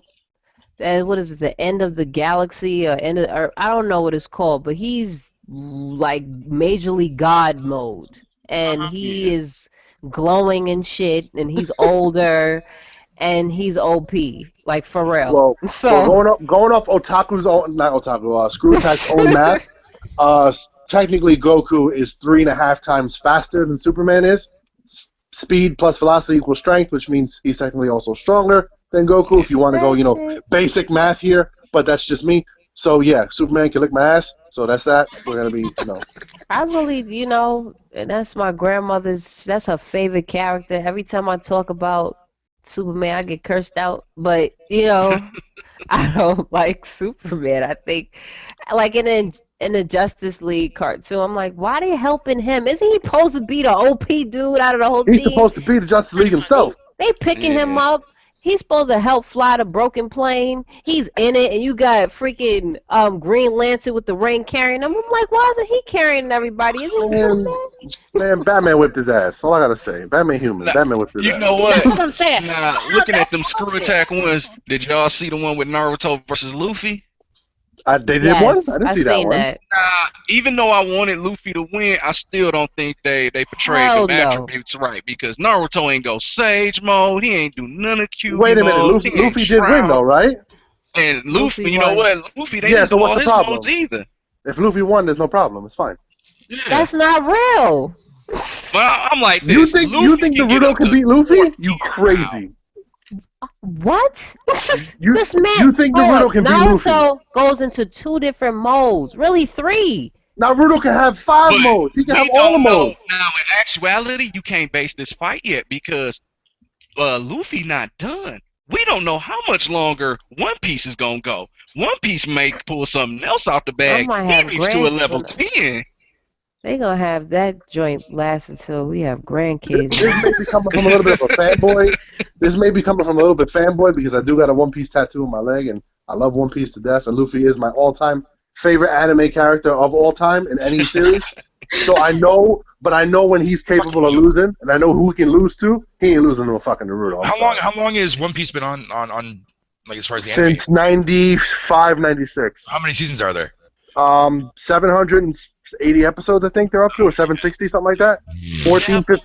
What is it? The end of the galaxy or end of, or I don't know what it's called, but he's like majorly God mode, and he is glowing and shit, and he's older, and he's OP, like for real. Well, So going off Otaku's own, not Otaku, Screw Attack's own math, technically Goku is 3.5 times faster than Superman is. Speed plus velocity equals strength, which means he's technically also stronger than Goku. If you want to go, basic math here, but that's just me. So yeah, Superman can lick my ass. So that's that. We're gonna be, I really, and that's my grandmother's. That's her favorite character. Every time I talk about Superman, I get cursed out. But I don't like Superman. I think, like in the Justice League cartoon, I'm like, why they helping him? Isn't he supposed to be the OP dude out of the whole team? He's supposed to be the Justice League himself. They picking him up. He's supposed to help fly the broken plane. He's in it, and you got freaking Green Lantern with the ring carrying him. I'm like, why isn't he carrying everybody? Isn't he Superman? Man, Batman whipped his ass. All I gotta say. Batman human. Batman whipped his ass. You know what? That's what I'm saying. Now, looking at them Screw Attack ones, did y'all see the one with Naruto versus Luffy? They did one? I didn't I see that seen one. that. Even though I wanted Luffy to win, I still don't think they portrayed Hell them no. attributes right because Naruto ain't go Sage mode. He ain't do none of Kyuubi Wait a minute, modes. He ain't Luffy did win Shroud. though, right? And Luffy Luffy, you know won. what? Luffy, they Yeah, didn't so do what's all the his problem? modes either. If Luffy won, there's no problem. It's fine. Yeah. That's not real. Well, I'm like You this. think Luffy can get Naruto up can to beat Luffy? 14 You now. crazy. What? You This man. you think hold Naruto up, can beat Luffy? Naruto goes into 2 different modes. Really 3. Naruto can have 5 But modes. He can have we all the don't know. modes. Now, in actuality, you can't base this fight yet because Luffy not done. We don't know how much longer One Piece is gonna go. One Piece may pull something else out the I bag. might He have reached to a level grandchildren. 10. They gonna have that joint last until we have grandkids. This may be coming from a little bit of a fanboy. This may be coming from a little bit fanboy because I do got a One Piece tattoo on my leg, and I love One Piece to death. And Luffy is my all-time favorite anime character of all time in any series. So I know when he's capable of losing, and I know who he can lose to. He ain't losing to a fucking Naruto. I'm sorry. How long has One Piece been on like as far as the anime? Since 95, 96. How many seasons are there? 780 episodes, I think they're up to, or 760, something like that. 14 or God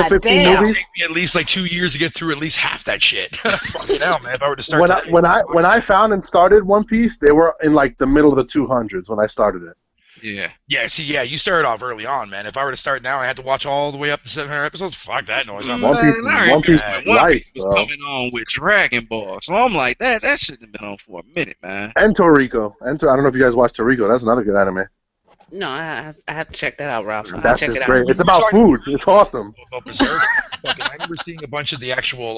15 damn. movies. Take me at least like 2 years to get through at least half that shit. Fucking hell, man! If I were to start When I found and started One Piece, they were in like the middle of the 200s when I started it. Yeah. yeah, you started off early on, man. If I were to start now, I had to watch all the way up to 700 episodes. Fuck that noise. I'm One Piece- Man, I One Piece remember is when One life, Piece was bro. coming on with Dragon Ball, so I'm like, that shouldn't have been on for a minute, man. And Toriko. I don't know if you guys watch Toriko. That's another good anime. No, I have to check that out, Ralph. I'll That's check just it out. great. It's about food. It's awesome. about Berserk. Fucking, I remember seeing a bunch of the actual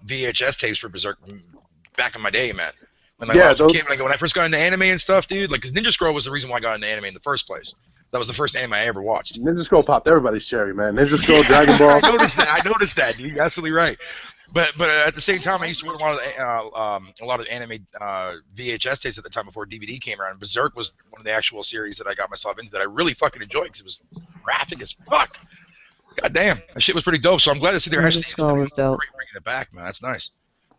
VHS tapes for Berserk back in my day, man. When I was a kid, when I first got into anime and stuff, dude, like, because Ninja Scroll was the reason why I got into anime in the first place. That was the first anime I ever watched. Ninja Scroll popped everybody's cherry, man. Ninja Scroll, Dragon Ball. I noticed that, dude. You're absolutely right. But at the same time, I used to watch a lot of anime VHS tapes at the time before DVD came around. Berserk was one of the actual series that I got myself into that I really fucking enjoyed because it was graphic as fuck. God damn, that shit was pretty dope. So I'm glad to see they're actually Scroll was dope. bringing it back, man. That's nice.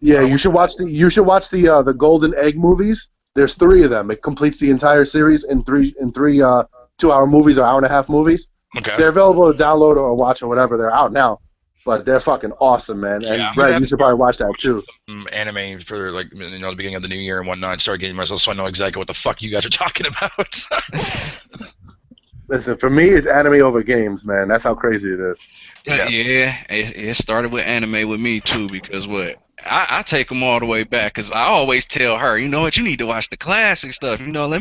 Yeah, you should watch the Golden Egg movies. There's 3 of them. It completes the entire series in three 2-hour movies or hour-and-a-half movies. Okay. They're available to download or watch or whatever. They're out now, but they're fucking awesome, man. And Yeah, Brad, you should probably watch that too. Anime for like the beginning of the new year and whatnot. Start getting myself so I know exactly what the fuck you guys are talking about. Listen, for me, it's anime over games, man. That's how crazy it is. Yeah, it started with anime with me too because I take them all the way back because I always tell her, you know what, you need to watch the classic stuff. You know,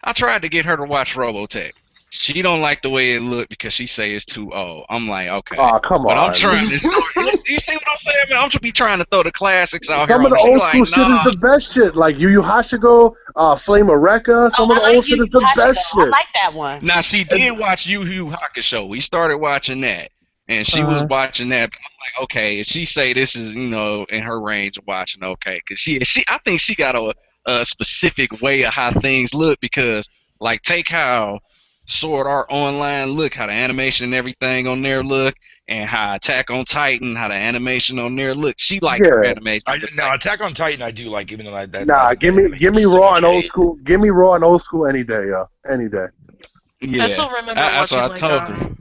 I tried to get her to watch Robotech. She don't like the way it looked because she say it's too old. I'm like, okay. Oh, come But on. I'm trying to. You see what I'm saying, man? I'm just be trying to throw the classics out Some here. of the old school shit is the best shit. Like Yu Yu Hakusho, Flame of Recca. Some of the old shit is the best shit. I like that one. Now she did watch Yu Yu Hakusho. We started watching that, and she was watching that. But I'm like, okay, if she say this is in her range of watching, okay, because I think she got a specific way of how things look because like take how Sword Art Online look, how the animation and everything on there look, and how Attack on Titan, how the animation on there look. She liked her animation. Now Attack on Titan, I do like, even though give me Raw and old school. Give me Raw and old school any day, yo. Any day. Yeah, I still remember that's watching what I told her.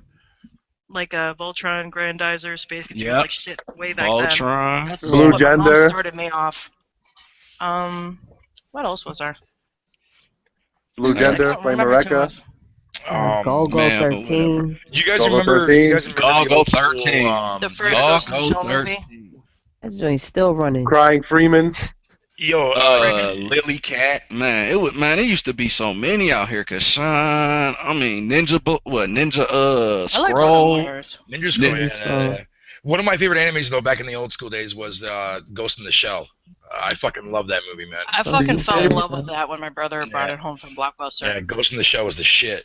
like Voltron, Grandizer, Space Cateers, like shit way back Voltron. then. That's Blue what my mom Gender. started me off. What else was there? Blue Gender, Flame of Recca. Go 13. You guys Go-Go remember? 13. You guys remember Go old school, 13. The first Ghost in the Shell movie. That joint's still running. Crying Freeman. Yo, Lily Cat, man, it used to be so many out here. Cause Shine, Ninja I like Scroll, Ninja Scroll. Yeah. One of my favorite animes though, back in the old school days, was Ghost in the Shell. I fucking love that movie, man. I fucking fell in love with that when my brother brought it home from Blockbuster. Yeah, Ghost in the Shell was the shit.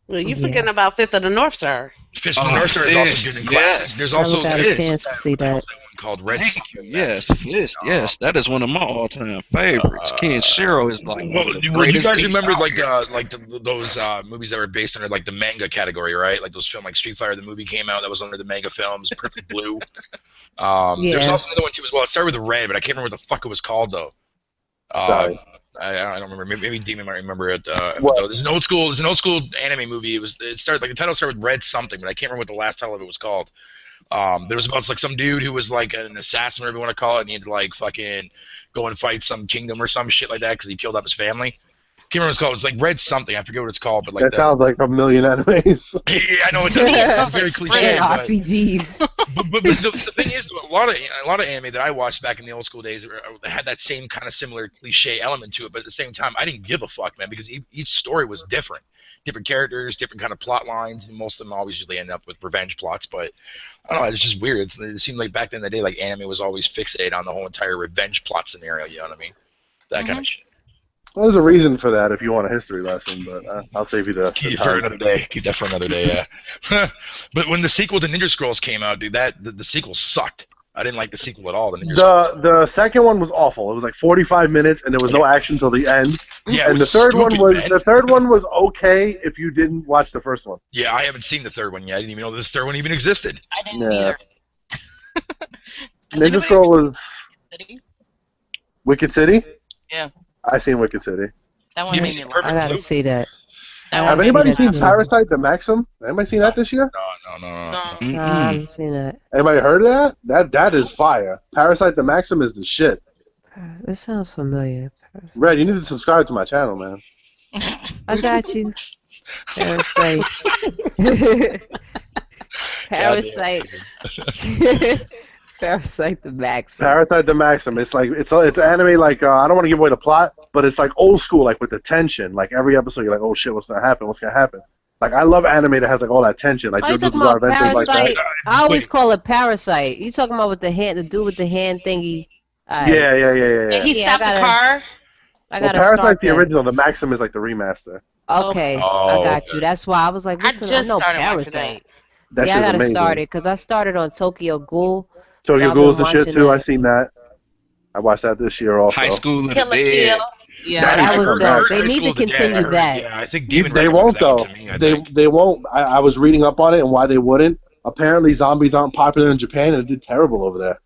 Well, you forgetting about Fifth of the North Star. Fist of the North Star is also good in classics. There's also I got a chance to see that. one called Red Sun. Yes, Fist, yes, that is one of my all-time favorites. Kenshiro is like one of the you greatest guys beasts remember out like here. those movies that were based under like the manga category, right? Like those films like Street Fighter, the movie came out that was under the manga films, Perfect Blue. There's also another one too as well. It started with a red, but I can't remember what the fuck it was called though. Sorry. I don't remember. Maybe Demon might remember it. What? There's an old school anime movie. It started like the title started with Red something, but I can't remember what the last title of it was called. There was about like some dude who was like an assassin, whatever you want to call it, and he had to like fucking go and fight some kingdom or some shit like that because he killed up his family. Can't remember what it's called. It's like Red something. I forget what it's called, but like That sounds like a million animes. Yeah, I know it does. Yeah, it's very cliche. But, RPGs. but the thing is, a lot of anime that I watched back in the old school days had that same kind of similar cliche element to it. But at the same time, I didn't give a fuck, man, because each story was different characters, different kind of plot lines, and most of them always usually end up with revenge plots. But I don't know, it's just weird. It seemed like back in the day, like anime was always fixated on the whole entire revenge plot scenario. You know what I mean? That kind of shit. Well, there's a reason for that if you want a history lesson, but I'll save you the Keep time. for another day. Keep that for another day, yeah. But when the sequel to Ninja Scrolls came out, dude, the sequel sucked. I didn't like the sequel at all. The second one was awful. It was like 45 minutes, and there was no action till the end. Yeah, and the third one was okay if you didn't watch the first one. Yeah, I haven't seen the third one yet. I didn't even know this third one even existed. I didn't either. Ninja Scroll was City? Wicked City. Yeah. I seen Wicked City. That one You made seen me Perfect laugh. I gotta Blue? see that. Have anybody seen that. Parasite the Maxim? Anybody seen that this year? No. No, I haven't seen that. Anybody heard of that? That is fire. Parasite the Maxim is the shit. This sounds familiar. Red, you need to subscribe to my channel, man. I got you. Parasite. Parasite. Parasite the Maxim. Parasite the Maxim. It's like it's anime like I don't want to give away the plot, but it's like old school, like with the tension. Like every episode, you're like, oh shit, what's gonna happen? What's gonna happen? Like I love anime that has like all that tension, like Oh, you JoJo's talking Bizarre about Adventures, like Parasite? that. I always call it Parasite. You talking about with the hand, the dude with the hand thingy? Yeah. He Yeah, I stopped the gotta- car. I Well, gotta Parasite's start the that. original. The Maxim is like the remaster. Okay, Oh, I got okay. you. That's why I was like, I what's the, just know started watching Parasite. That Yeah, I shit's gotta amazing. start it because I started on Tokyo Ghoul. Tokyo I've Ghoul's been the shit watching too. I that. seen that. I watched that this year also. High School of the Kill a Dead. Kill. Yeah. That was I heard dope. They High need School to of the Dead. continue I heard- that. Yeah, I think Demon They recommended won't that one though. to me, I think. They won't. I was reading up on it and why they wouldn't. Apparently, zombies aren't popular in Japan and it did terrible over there.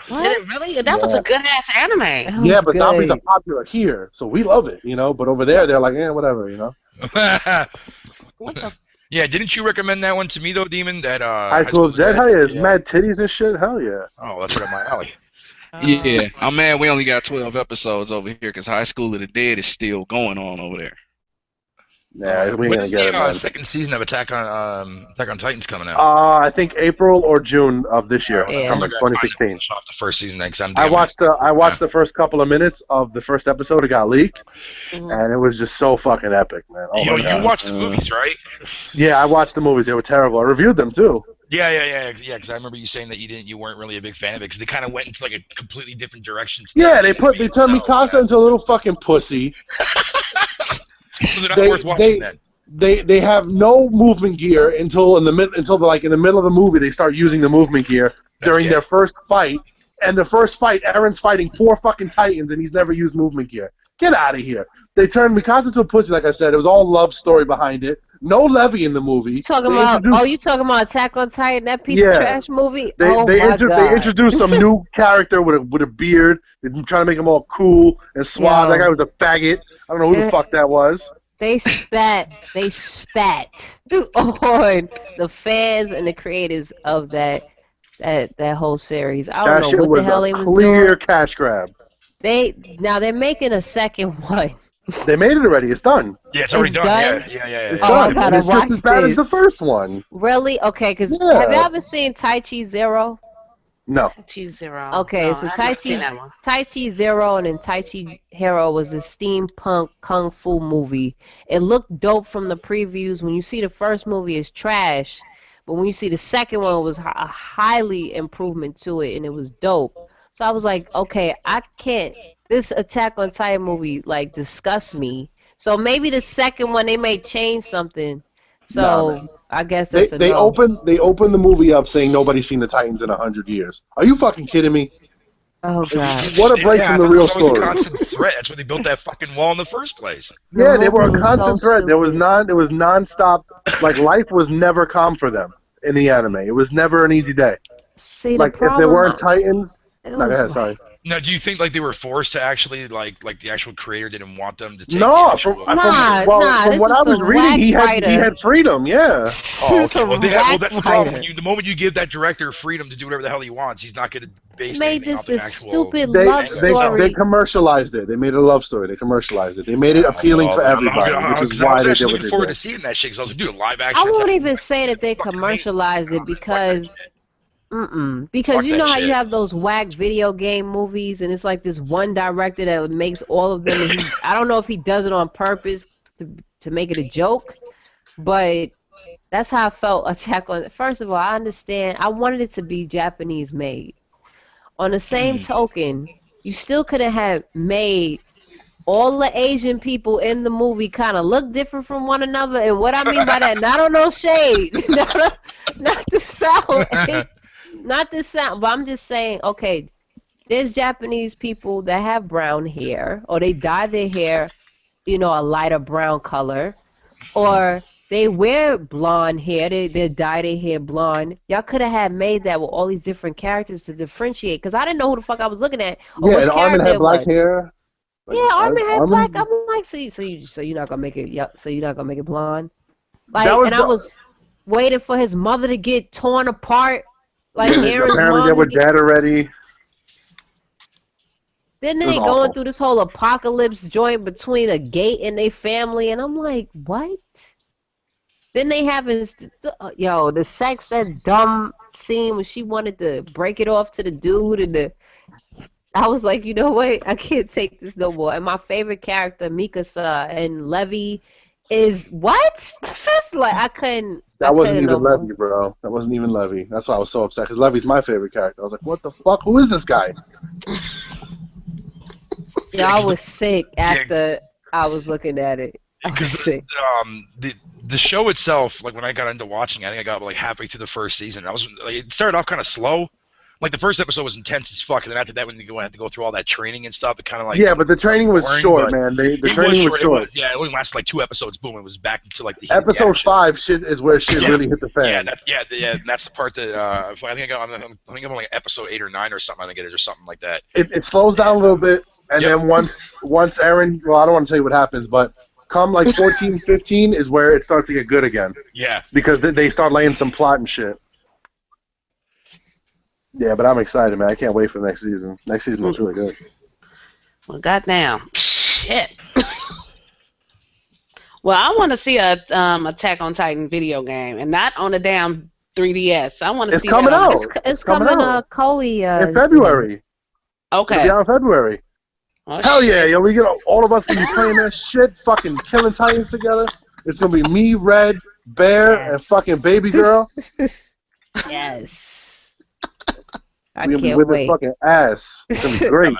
Did it really? That was a good ass anime. That Yeah, was but zombies are good. popular here, so we love it, But over there, they're like, whatever, What the? Yeah, didn't you recommend that one to me though, Demon? That High School of the Dead, hell yeah, it's Yeah. mad titties and shit, hell yeah. Oh, that's right up my alley. Yeah, I'm mad we only got 12 episodes over here because High School of the Dead is still going on over there. Yeah, we ain't When gonna is get it, the man. second season of Attack on Titans coming out? I think April or June of this year, Yeah. of 2016. Off the first season next time. I watched the first couple of minutes of the first episode. It got leaked, Mhm. and it was just so fucking epic, man. Oh my You god. watched the movies, right? Yeah, I watched the movies. They were terrible. I reviewed them too. Yeah. Because I remember you saying that you weren't really a big fan of it because they kind of went into like a completely different direction. Yeah, they turned Mikasa into a little fucking pussy. So they're not worth watching then. They have no movement gear until in the middle of the movie they start using the movement gear during gay. their first fight. And the first fight, Eren's fighting 4 fucking Titans and he's never used movement gear. Get out of here. They turned Mikasa into a pussy, like I said. It was all love story behind it. No Levy in the movie. You talking They about? introduced- Oh, you talking about Attack on Titan? That piece Yeah. of trash movie? They Oh my god! they introduced some new character with a beard. They're trying to make him all cool and suave. Yo. That guy was a faggot. I don't know who the fuck that was. They spat on the fans and the creators of that whole series. I That don't shit know what was the hell a they was clear doing. cash grab. They're making a second one. They made it already. It's done. Yeah, it's already It's done. done? Yeah. It's Oh, I done. gotta It's just watch as bad this. as the first one. Really? Okay, because Yeah. have you ever seen Tai Chi Zero? No. T-Zero. Okay, No, so I've Tai not seen Chi that one. Tai Chi Zero and then Tai Chi Hero was a steampunk kung fu movie. It looked dope from the previews. When you see the first movie, it's trash, but when you see the second one, it was a highly improvement to it, and it was dope. So I was like, okay, I can't. This Attack on Titan movie like disgusts me. So maybe the second one they may change something. So Nah, I guess They that's a they no. opened the movie up saying nobody's seen the Titans in 100 years. Are you fucking kidding me? Oh god. What a break Yeah, from the that real was always a story. constant threat. That's why they built that fucking wall in the first place. Yeah, they were a movie was constant so threat. There was stupid. nonstop. Like life was never calm for them in the anime. It was never an easy day. See, Like the if there problem, weren't Titans. it No, go was- ahead. Sorry. Now, do you think like they were forced to actually like the actual creator didn't want them to take the No, actual? from This what was I was some reading, whack he writer. had freedom. Yeah. Oh, okay. Some Well, whack that's the problem. writer. The moment you give that director freedom to do whatever the hell he wants, he's not going to base Made anything this off the this actual stupid They love manga they itself. they story. commercialized it. They made it a love story. They commercialized it. They made it Yeah, appealing well, for then I'm not everybody, which is because I why was they did actually what looking they forward to did. seeing that shit. Because I was like, dude, live I action won't attack. even say that they Fucking amazing. commercialized it because because Fuck you that know how you shit. have those whack video game movies and it's like this one director that makes all of them and I don't know if he does it on purpose to make it a joke, but that's how I felt Attack on. First of all, I understand. I wanted it to be Japanese made. On the same token, you still could have had made all the Asian people in the movie kind of look different from one another. And what I mean by that, not on no shade, not to sound, not to sound, but I'm just saying, okay, there's Japanese people that have brown hair, or they dye their hair, a lighter brown color, or they wear blonde hair, they dye their hair blonde. Y'all could have had made that with all these different characters to differentiate, because I didn't know who the fuck I was looking at or Yeah, which and Armin character had it black was. hair. Like, Yeah, Armin had black. Armin, I'm like, so you're not gonna make it. Yeah, so you're not gonna make it blonde. that Like, was and I the. was waiting for his mother to get torn apart, like Aaron's Apparently they mom were to get. dead already. Then It was they going awful. through this whole apocalypse joint between a gate and their family, and I'm like, what? Then they having the sex, that dumb scene when she wanted to break it off to the dude and I was like, you know what? I can't take this no more. And my favorite character, Mikasa and Levy, is what? Just like I couldn't Wasn't no even more. Levy, bro. That wasn't even Levy. That's why I was so upset, because Levy's my favorite character. I was like, what the fuck? Who is this guy? Yeah, I was sick after I was looking at it. I was sick. The show itself, like when I got into watching, I think I got like halfway through the first season. I was like, it started off kind of slow. Like the first episode was intense as fuck, and then after that, when you had to go through all that training and stuff, it kind of like But the training was boring, short, man. The training was short. It only lasted like 2 episodes. Boom, it was back into like the Episode 5 shit is where shit really hit the fan. And that's the part that I think I'm on like episode 8 or 9 or something. I think it is, or something like that. It slows down a little bit, and then once Aaron, well, I don't want to tell you what happens, but come like 14, 15 is where it starts to get good again. Yeah. Because they start laying some plot and shit. Yeah, but I'm excited, man. I can't wait for the next season. Next season looks really good. Well, goddamn. Shit. Well, I want to see a Attack on Titan video game, and not on a damn 3DS. I want to see coming that out. It's coming out. Koei. In February. Okay. It'll be out in February. Oh, Hell shit. yeah, yo! We get all of us gonna be playing that shit, fucking killing Titans together. It's gonna be me, Red, Bear, and fucking Baby Girl. Yes. I We're gonna be can't with wait. the fucking ass. It's gonna be great.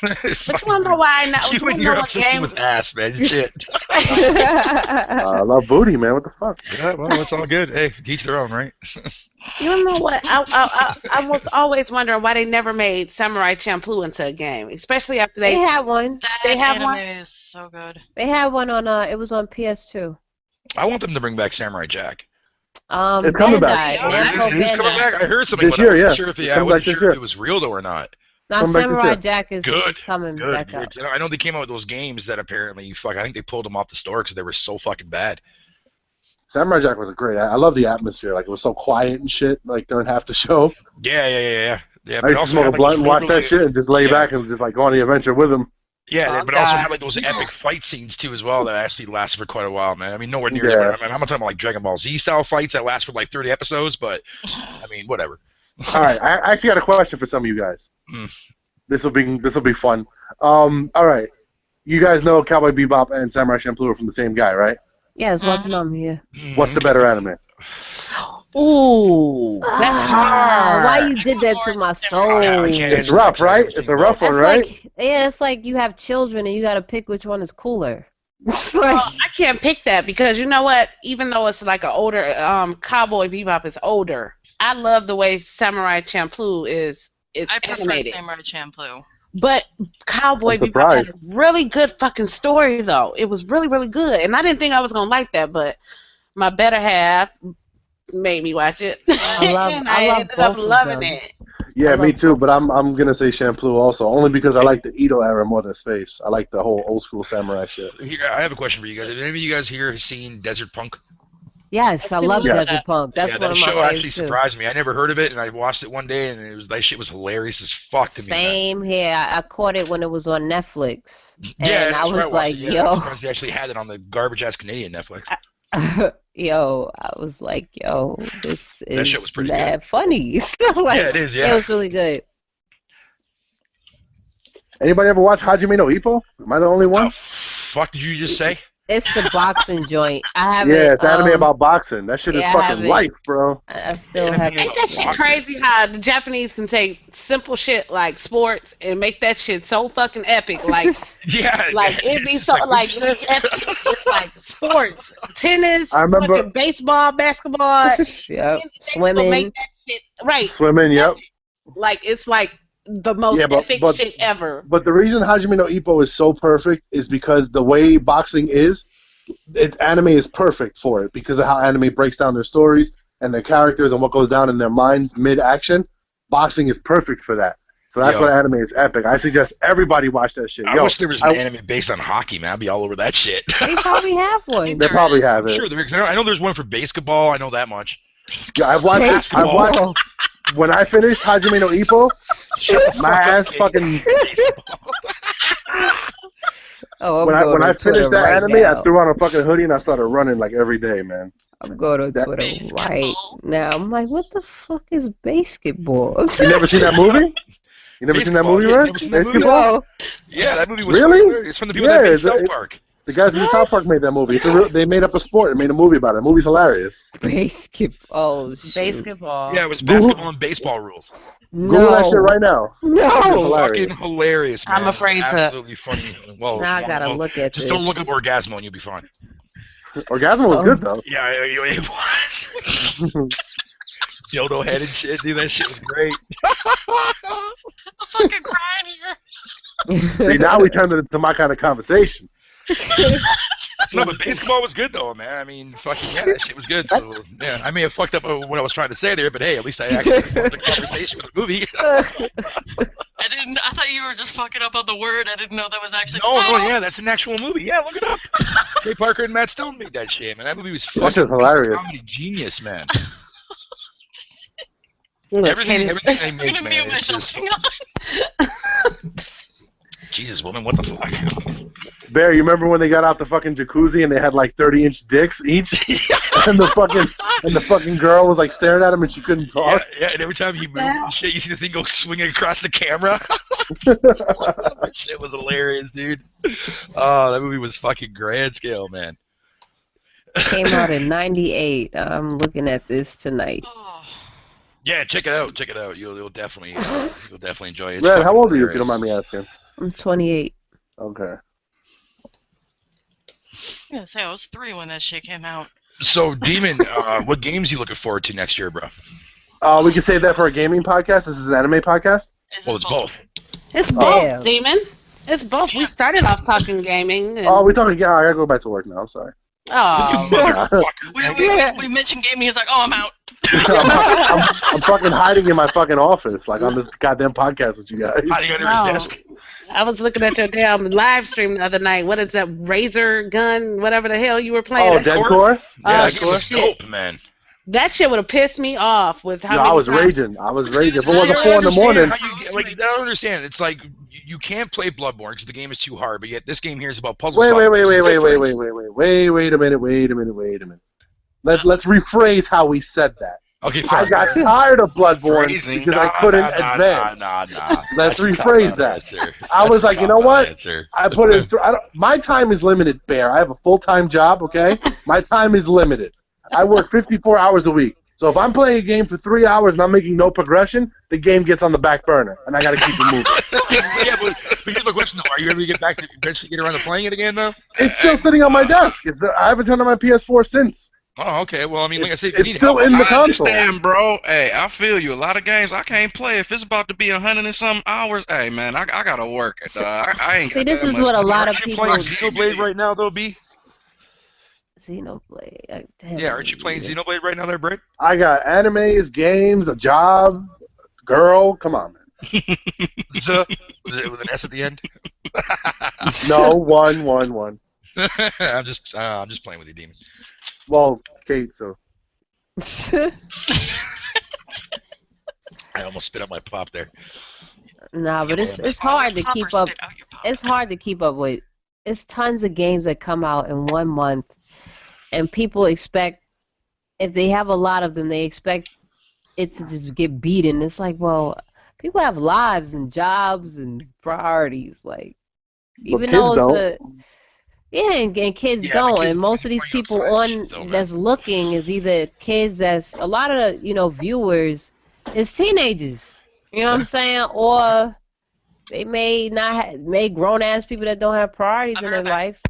But you want to know why? You and your obsession with ass, man. Shit. I love booty, man. What the fuck? Yeah, well, it's all good. Hey, teach their own, right? You don't know what? I was always wondering why they never made Samurai Champloo into a game, especially after They had one. They have anime one? is so good. They had one on. It was on PS2. I want them to bring back Samurai Jack. It's coming back. Namco It is coming back. I heard something. This year, yeah. I wasn't sure if It's coming back this year. it was real though or not. Now Come back to Samurai that. Jack is coming Good. back up. I know they came out with those games that apparently, I think they pulled them off the store because they were so fucking bad. Samurai Jack was a great. I love the atmosphere. Like, it was so quiet and shit. Like during half the show. Yeah. I used to smoke a blunt and watch that shit and just lay back and just like go on the adventure with them. Yeah, but also had like those epic fight scenes too as well that actually lasted for quite a while, man. I mean, nowhere near. Yeah. I'm not talking about like Dragon Ball Z style fights that last for like 30 episodes, but I mean, whatever. All right, I actually got a question for some of you guys. This will be fun. All right, you guys know Cowboy Bebop and Samurai Champloo are from the same guy, right? Yeah, it's watching them here. What's the better anime? Ooh, that's hard. Why you did that to my soul? Yeah, I can't It's rough, right? It's a rough one, That's right? like, it's like you have children and you got to pick which one is cooler. It's like, Well, I can't pick that because you know what? Even though it's like an older Cowboy Bebop is older, I love the way Samurai Champloo is I prefer animated. Samurai Champloo. But Cowboy I'm Bebop had a surprised. really good fucking story though. It was really, really good. And I didn't think I was gonna like that, but my better half made me watch it. I love and I ended both up of loving them. it. Yeah, I me love too. both. But I'm gonna say Champloo also, only because I like the Edo era more than Space. I like the whole old school samurai shit. Here, I have a question for you guys. Have any of you guys here seen Desert Punk? Yes, I've I seen a love little Yeah. of that. Desert Punk. That's Yeah, one that of my show actually favorites too. surprised me. I never heard of it, and I watched it one day, and that shit was hilarious as fuck to me, man. Same here. I caught it when it was on Netflix, Yeah, and I that's where I was watched like, it. Yeah, I'm yo, surprised they actually had it on the garbage ass Canadian Netflix. yo, I was like, yo, this That shit is was pretty mad funny. So, like, Yeah, it is. it Yeah. was really good. Anybody ever watch Hajime no Ippo? Am I the only Oh, one? fuck did you just say? It's the boxing joint. I haven't. Yeah, it's anime about boxing. That shit is yeah, I fucking haven't. life, bro. I still Anime haven't. Ain't that shit crazy how the Japanese can take simple shit like sports and make that shit so fucking epic? Like, Yeah. it be so, Like, like, it's epic. It's like sports, tennis, I remember- fucking baseball, basketball. Yep. They gonna Swimming. make that shit, right. Swimming, yep. Like, it's like the most Yeah, epic but shit ever. But the reason Hajime no Ippo is so perfect is because the way boxing is, anime is perfect for it because of how anime breaks down their stories and their characters and what goes down in their minds mid-action. Boxing is perfect for that. So that's Yo. why anime is epic. I suggest everybody watch that shit. I wish there was an I- anime based on hockey, man. I'd be all over that shit. They probably have one. They probably have I'm it. sure there is. I know there's one for basketball. I know that much. Yeah, I've watched. When I finished Hajime no Ippo, my ass fucking. Oh, When I finished that anime, now. I threw on a fucking hoodie and I started running like every day, man. I'm going to Twitter right now. I'm like, what the fuck is basketball? You never seen that movie? You never seen that Baseball, movie, yeah, right? never seen that movie? Basketball? Yeah, that movie was Really? It's from the people that made South Park. The guys in South Park made that movie. They made up a sport and made a movie about it. The movie's hilarious. Basketball. Basketball. Yeah, it was basketball and baseball rules. Google that shit right now. No. Fucking hilarious, man. I'm afraid It's to. absolutely funny. Well, Now I gotta well, look at just this. don't look up Orgasmo and you'll be fine. Orgasmo was good though. Yeah, it was. Yodo head and shit, dude. That shit was great. I'm fucking crying here. See, now we turned it into my kind of conversation. No, but baseball was good though, man. I mean, fucking yeah, that shit was good. So yeah, I may have fucked up what I was trying to say there, but hey, at least I actually had the conversation with the movie. I thought you were just fucking up on the word. I didn't know that was actually the No, title. yeah, that's an actual movie. Yeah, look it up. Trey Parker and Matt Stone made that shit, man. That movie was That shit's fucking hilarious. comedy genius, man. Look, Everything they I'm make, gonna man, mute is myself. just Hang on. Jesus, woman, what the fuck? Bear, you remember when they got out the fucking jacuzzi and they had like 30-inch dicks each, and the fucking girl was like staring at him and she couldn't talk. Yeah, and every time you move and shit, you see the thing go swinging across the camera. That shit was hilarious, dude. Oh, that movie was fucking grand scale, man. Came out in '98. I'm looking at this tonight. Oh, Yeah, check it out. Check it out. You'll definitely enjoy it. It's Red, how fucking old are you, if hilarious. you don't mind me asking? I'm 28. Okay. I'm gonna say I was 3 when that shit came out. So, Demon, what games you looking forward to next year, bro? We can save that for a gaming podcast. This is an anime podcast. Well, it's both. It's both, Damn. Demon. It's both. We started off talking gaming. And, Oh, we talking? Yeah, I gotta go back to work now. I'm sorry. oh. Motherfucker. We mentioned gaming. He's like, oh, I'm out. I'm fucking hiding in my fucking office, like on this goddamn podcast with you guys. Hiding under No. his desk. I was looking at your damn live stream the other night. What is that razor gun, whatever the hell you were playing? Oh, Deadcore? Yeah, Oh, that game was shit. dope, man. That shit would have pissed me off with how No, many I was times- raging. If it I wasn't don't 4 in the understand morning. how you get- like, I don't understand. It's like you can't play Bloodborne because the game is too hard, but yet this game here is about puzzle Wait a solving. minute. Let's rephrase how we said that. Okay, I fine. got tired of Bloodborne Phrasing. because I couldn't advance. Nah. Let's That's a rephrase cop-out that. answer. I was That's like, a you know cop-out what? answer. I put it through. My time is limited, Bear. I have a full-time job, okay? My time is limited. I work 54 hours a week. So if I'm playing a game for 3 hours and I'm making no progression, the game gets on the back burner, and I got to keep it moving. Yeah, but here's my question though: are you ever get back to eventually get around to playing it again though? It's still sitting on my desk. I haven't turned on my PS4 since. Oh, okay. Well, I mean, like I said, It's still in the I console. understand, bro. Hey, I feel you. A lot of games I can't play. If it's about to be 100 and some hours, hey, man, I gotta work it. I ain't See, got this that is much what a time. lot of Aren't you people. playing Xenoblade right now, though, B? Xenoblade. Yeah, aren't you playing Xenoblade right now, there, Brett? I got animes, games, a job, Girl, come on, man. Z, with an S at the end. No, one. I'm just playing with you, demon. Well, Kate, so. I almost spit up my pop there. Nah, but it's hard to keep up. It's hard to keep up with. It's tons of games that come out in 1 month, and people expect, if they have a lot of them, they expect it to just get beaten. It's like, well, people have lives and jobs and priorities. Like, even though it's and kids don't. And most of these people that's looking is either kids that's a lot of viewers is teenagers. You know what I'm saying? Or they may not may grown ass people that don't have priorities in their life.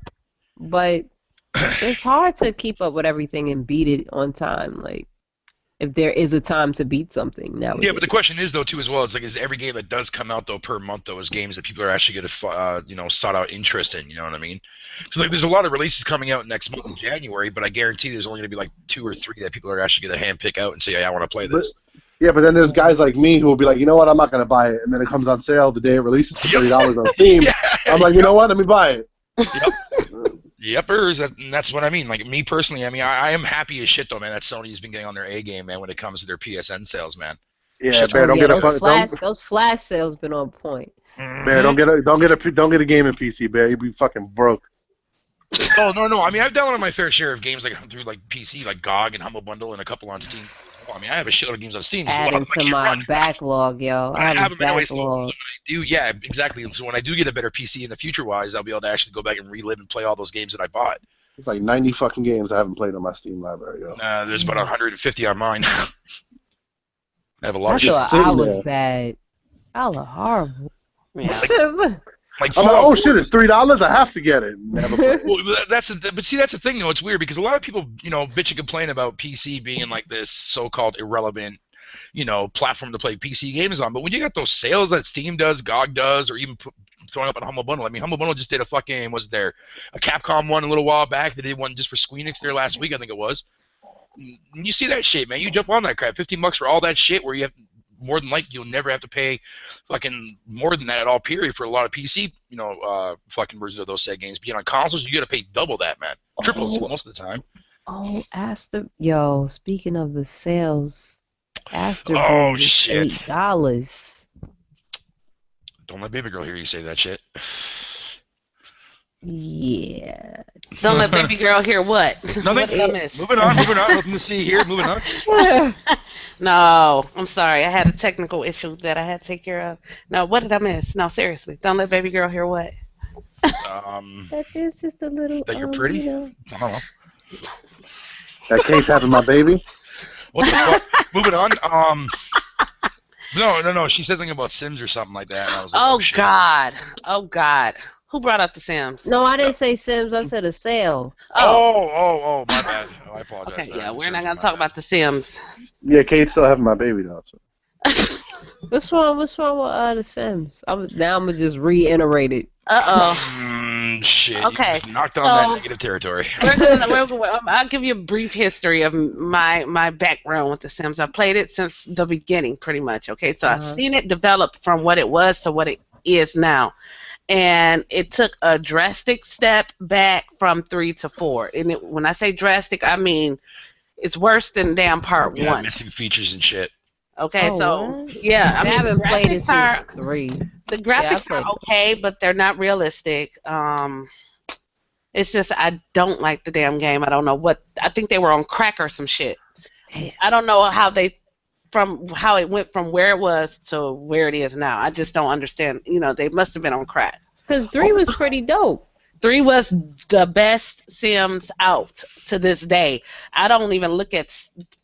But it's hard to keep up with everything and beat it on time. Like, if there is a time to beat something now. Yeah, but the question is though too as well. It's like, is every game that does come out though per month though is games that people are actually going to sought out interest in? You know what I mean? So like, there's a lot of releases coming out next month in January, but I guarantee there's only going to be like 2 or 3 that people are actually going to handpick out and say, hey, I want to play this. Yeah, but then there's guys like me who will be like, you know what, I'm not going to buy it, and then it comes on sale the day it releases for $30 on Steam. Yeah. I'm like, you know what, let me buy it. Yep. And that's what I mean. Like, me personally, I mean, I am happy as shit though, man, that Sony's been getting on their A game, man, when it comes to their PSN sales, man. Yeah, Bear, don't get those flash sales been on point. Bear, don't get a game in PC, Bear. You'd be fucking broke. Oh no! I mean, I've downloaded my fair share of games like through like PC, like GOG and Humble Bundle, and a couple on Steam. I mean, I have a shitload of games on Steam. Adding to my backlog, yo. I have a backlog. Yeah, exactly. And so when I do get a better PC in the future wise, I'll be able to actually go back and relive and play all those games that I bought. It's like 90 fucking games I haven't played on my Steam library, yo. There's about 150 on mine. I have a lot of shit. I was bad. I was horrible. Yeah. Like, I'm like, oh shit, it's $3. I have to get it. Never played. Well, that's the thing though. It's weird because a lot of people, bitch and complain about PC being like this so-called irrelevant, platform to play PC games on. But when you got those sales that Steam does, GOG does, or even throwing up on Humble Bundle. I mean, Humble Bundle just did a Capcom one a little while back. They did one just for Squeenix there last week, I think it was. And you see that shit, man. You jump on that crap. $15 for all that shit, where you have more than likely you'll never have to pay fucking more than that at all, period, for a lot of PC, fucking versions of those said games. Being on consoles, you got to pay double that, man. Triples most of the time. Oh, speaking of the sales, Aster shit. $8. Don't let baby girl hear you say that shit. Yeah. Don't let baby girl hear what? Nothing. What did I miss? Moving on. Nothing to see here. Moving on. No, I'm sorry. I had a technical issue that I had to take care of. No, what did I miss? No, seriously. Don't let baby girl hear what? That is just a little. That you're pretty? I don't know. That Kate's having my baby? What the fuck? Moving on. No. She said something about Sims or something like that. And I was like, Oh, God. Who brought up the Sims? No, I didn't say Sims. I said a sale. Oh, my bad. Oh, I apologize. Okay, yeah, we're not going to talk about the Sims. Yeah, Kate's still having my baby, though. So. What's wrong with the Sims? Now I'm going to just reiterate it. Shit. Okay. You just knocked on that negative territory. I'll give you a brief history of my background with the Sims. I played it since the beginning, pretty much. Okay, so I've seen it develop from what it was to what it is now. And it took a drastic step back from 3 to 4. And when I say drastic, I mean it's worse than damn part 1. Missing features and shit. Okay, yeah. I haven't played it since 3. The graphics are okay, but they're not realistic. It's just I don't like the damn game. I don't know what. I think they were on crack or some shit. I don't know how it went from where it was to where it is now. I just don't understand. They must have been on crack. Because 3 was pretty dope. 3 was the best Sims out to this day. I don't even look at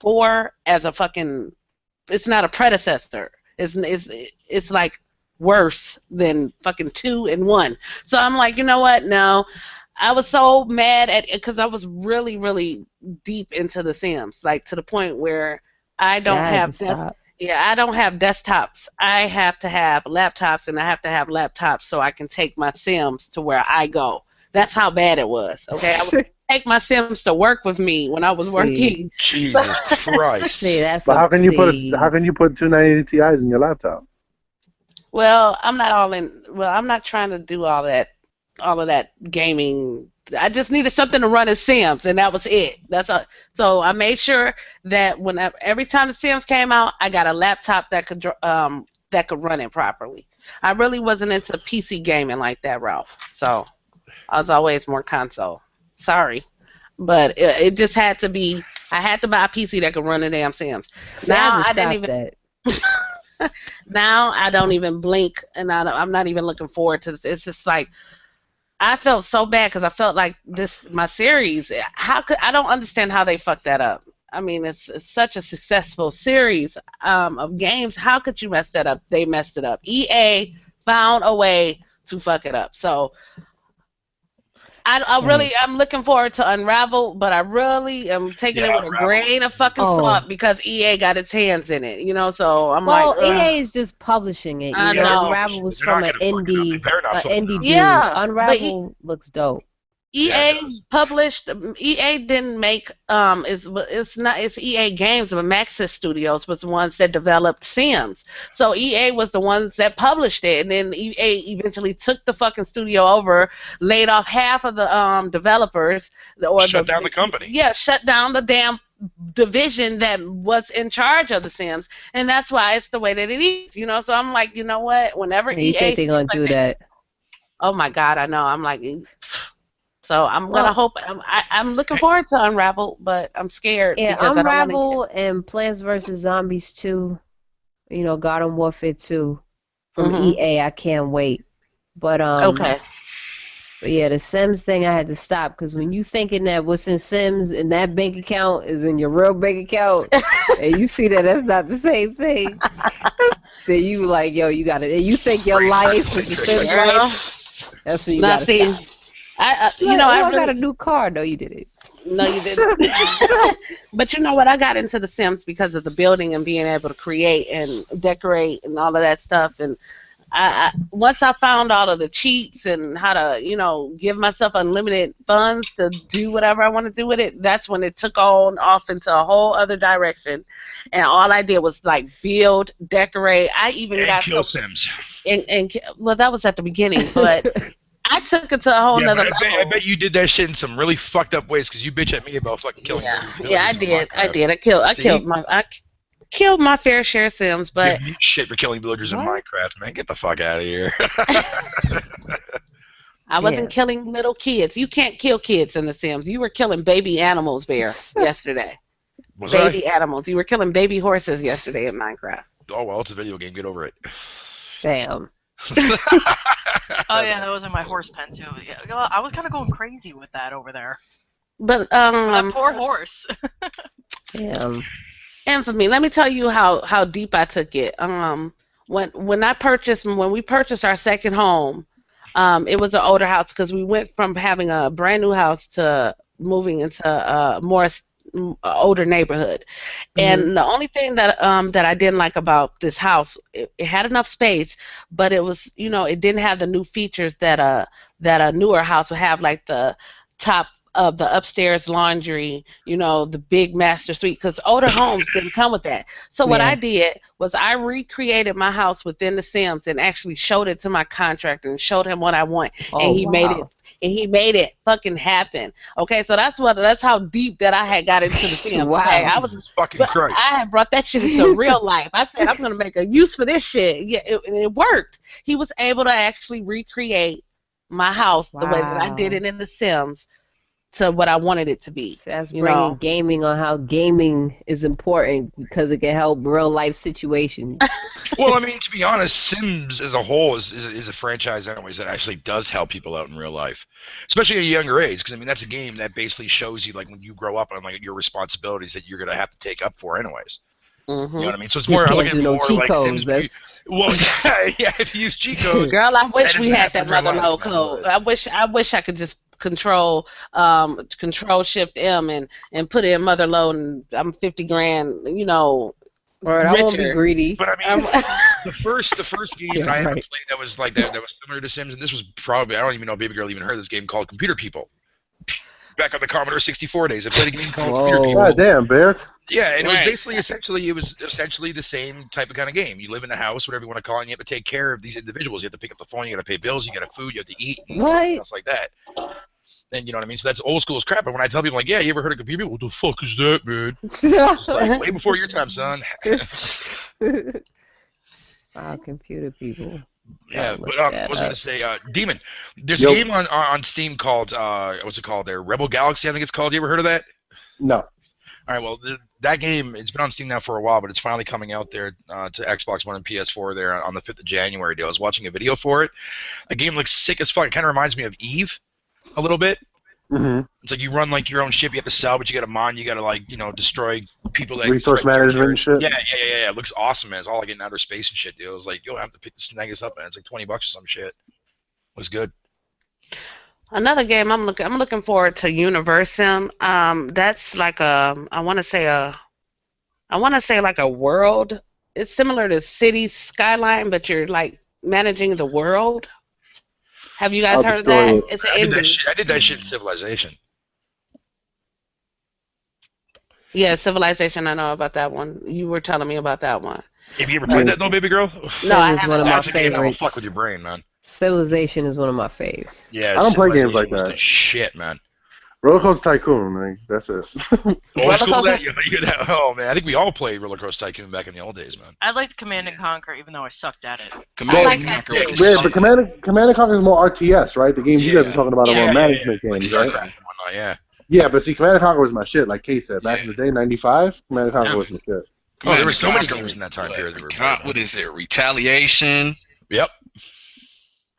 4 as a fucking. It's not a predecessor. It's like worse than fucking 2 and 1. So I'm like, you know what? No. I was so mad at it because I was really, really deep into the Sims, like to the point where I don't have desktops. I have to have laptops, and I have to have laptops so I can take my Sims to where I go. That's how bad it was. Okay, take my Sims to work with me when I was working. Jesus Christ. See, that's But how can you put see. how can you put 290 Ti's in your laptop? Well, I'm not all in. Well, I'm not trying to do all of that gaming. I just needed something to run as Sims, and that was it. That's all. So I made sure that every time the Sims came out, I got a laptop that could run it properly. I really wasn't into PC gaming like that, Ralph. So I was always more console. Sorry, but it just had to be. I had to buy a PC that could run the damn Sims. See, I Now had to I didn't stop even. that. Now I don't even blink, and I'm not even looking forward to this. It's just like I felt so bad because I felt like my series. How could I don't understand how they fucked that up. I mean, it's such a successful series of games. How could you mess that up? They messed it up. EA found a way to fuck it up. So I'm looking forward to Unravel, but I really am taking it with a grain of fucking salt because EA got its hands in it, So I'm Well, like, ugh. EA is just publishing it. I You know, know. Unravel was They're not from an gonna fuck it up. They indie, better not fuck it up. dude. Yeah, but Unravel looks dope. Yeah, EA it does. published. EA didn't make. It's EA Games, but Maxis Studios was the ones that developed Sims. So EA was the ones that published it, and then EA eventually took the fucking studio over, laid off half of the developers, Shut down the company. Yeah, shut down the damn division that was in charge of the Sims, and that's why it's the way that it is. So I'm like, you know what? Whenever And you EA think they're seems gonna like do that? oh my God, I know. I'm like. So I'm gonna hope. I'm looking forward to Unravel, but I'm scared Yeah, because I don't want to. Unravel and Plants vs Zombies 2, Garden Warfare 2 from EA. I can't wait. But Okay. But yeah, the Sims thing I had to stop because when you thinking that what's in Sims in that bank account is in your real bank account, and you see that that's not the same thing, then you like, yo, you got it. And you think your life is the Sims life. That's when you got to stop. I I got a new car. No, you didn't. No, you didn't. But you know what? I got into the Sims because of the building and being able to create and decorate and all of that stuff. And once I found all of the cheats and how to, give myself unlimited funds to do whatever I want to do with it, that's when it took on off into a whole other direction. And all I did was like build, decorate. I even got kill Sims. Well, that was at the beginning, but. I took it to a whole nother level. I bet you did that shit in some really fucked up ways because you bitch at me about fucking killing. Yeah, I did. I killed my fair share of Sims, but give me shit for killing villagers in Minecraft, man. Get the fuck out of here. I wasn't killing little kids. You can't kill kids in the Sims. You were killing baby animals, Bear, yesterday. Animals. You were killing baby horses yesterday in Minecraft. Oh well, it's a video game. Get over it. Damn. Oh yeah, that was in my horse pen too. Yeah, I was kind of going crazy with that over there. But that poor horse. Damn. And for me, let me tell you how deep I took it. When we purchased our second home, it was an older house because we went from having a brand new house to moving into a more older neighborhood. And the only thing that I didn't like about this house, it had enough space, but it was, it didn't have the new features that a newer house would have, like the top of the upstairs laundry, the big master suite, because older homes didn't come with that. So what I did was I recreated my house within the Sims and actually showed it to my contractor and showed him what I want, and he made it fucking happen. Okay, so that's how deep that I had got into the Sims. Wow. Okay? I was fucking Christ. I had brought that shit into real life. I said I'm gonna make a use for this shit. Yeah, it worked. He was able to actually recreate my house the way that I did it in the Sims to what I wanted it to be. So that's bringing gaming on how gaming is important because it can help real life situations. Well, I mean, to be honest, Sims as a whole is a franchise anyways that actually does help people out in real life, especially at a younger age. Because I mean, that's a game that basically shows you like when you grow up and like your responsibilities that you're gonna have to take up for anyways. You know what I mean? So it's more. I look at it more like Sims. Well, yeah, if you use cheat codes. Girl, I wish we had that mother load code. I wish I could just control shift M and put in mother load, and I'm 50 grand, Right, I won't be greedy. But I mean, the first game that I ever played that was like that was similar to Sims, and this was probably, I don't even know if Baby Girl even heard this game, called Computer People. back on the Commodore 64 days. I played a game called Whoa. Computer People. God damn, Bear. Yeah, and it was Right. basically essentially the same type of kind of game. You live in a house, whatever you want to call it, and you have to take care of these individuals. You have to pick up the phone, you got to pay bills, you got to food, you have to eat, and Right. stuff like that. And you know what I mean? So that's old school as crap. But when I tell people like, yeah, you ever heard of Computer People? What the fuck is that, man? It's like way before your time, son. Wow, computer people. Yeah, Look but that I was gonna up. say, Demon. There's Yo. a game on Steam called what's it called there? Rebel Galaxy, I think it's called. You ever heard of that? No. All right, well, that game, it's been on Steam now for a while, but it's finally coming out there to Xbox One and PS4 there on the 5th of January. I was watching a video for it. The game looks sick as fuck. It kind of reminds me of Eve a little bit. Mm-hmm. It's like you run like your own ship. You have to salvage. You got to mine. You got to like destroy people that Resource management and shit. Yeah. It looks awesome, man. It's all like in outer space and shit, dude. It was like, yo, I have to snag this up, man. It's like $20 or some shit. Looks good. Another game I'm looking forward to, Universum. That's like I want to say like a world. It's similar to City Skyline, but you're like managing the world. Have you guys I'll heard of destroy that? it. It's an I did that indie. shit in Civilization. Yeah, Civilization. I know about that one. You were telling me about that one. Have you ever played that though, baby girl? No, I Sim is haven't. one of my That's a game that will favorites. fuck with your brain, man. Civilization is one of my faves. Yeah, I don't play games Civilization like was that. the shit, man. Roller Coaster Tycoon, like, that's it. Old school Coaster- that? Oh man, I think we all played Roller Coaster Tycoon back in the old days, man. I liked Command and Conquer, even though I sucked at it. Command like and that Conquer too. was the Yeah, shit. but Command and Conquer is more RTS, right? The games you guys Yeah. are talking about are more Yeah. management Like games, right? StarCraft and whatnot, yeah. Yeah, but see, Command and Conquer was my shit, like Kay said. Back in Yeah. the day, 95, Command and Conquer Yeah. was my shit. Oh, there were and so many Conquer, games in that time period that were what is it? Retaliation. Yep.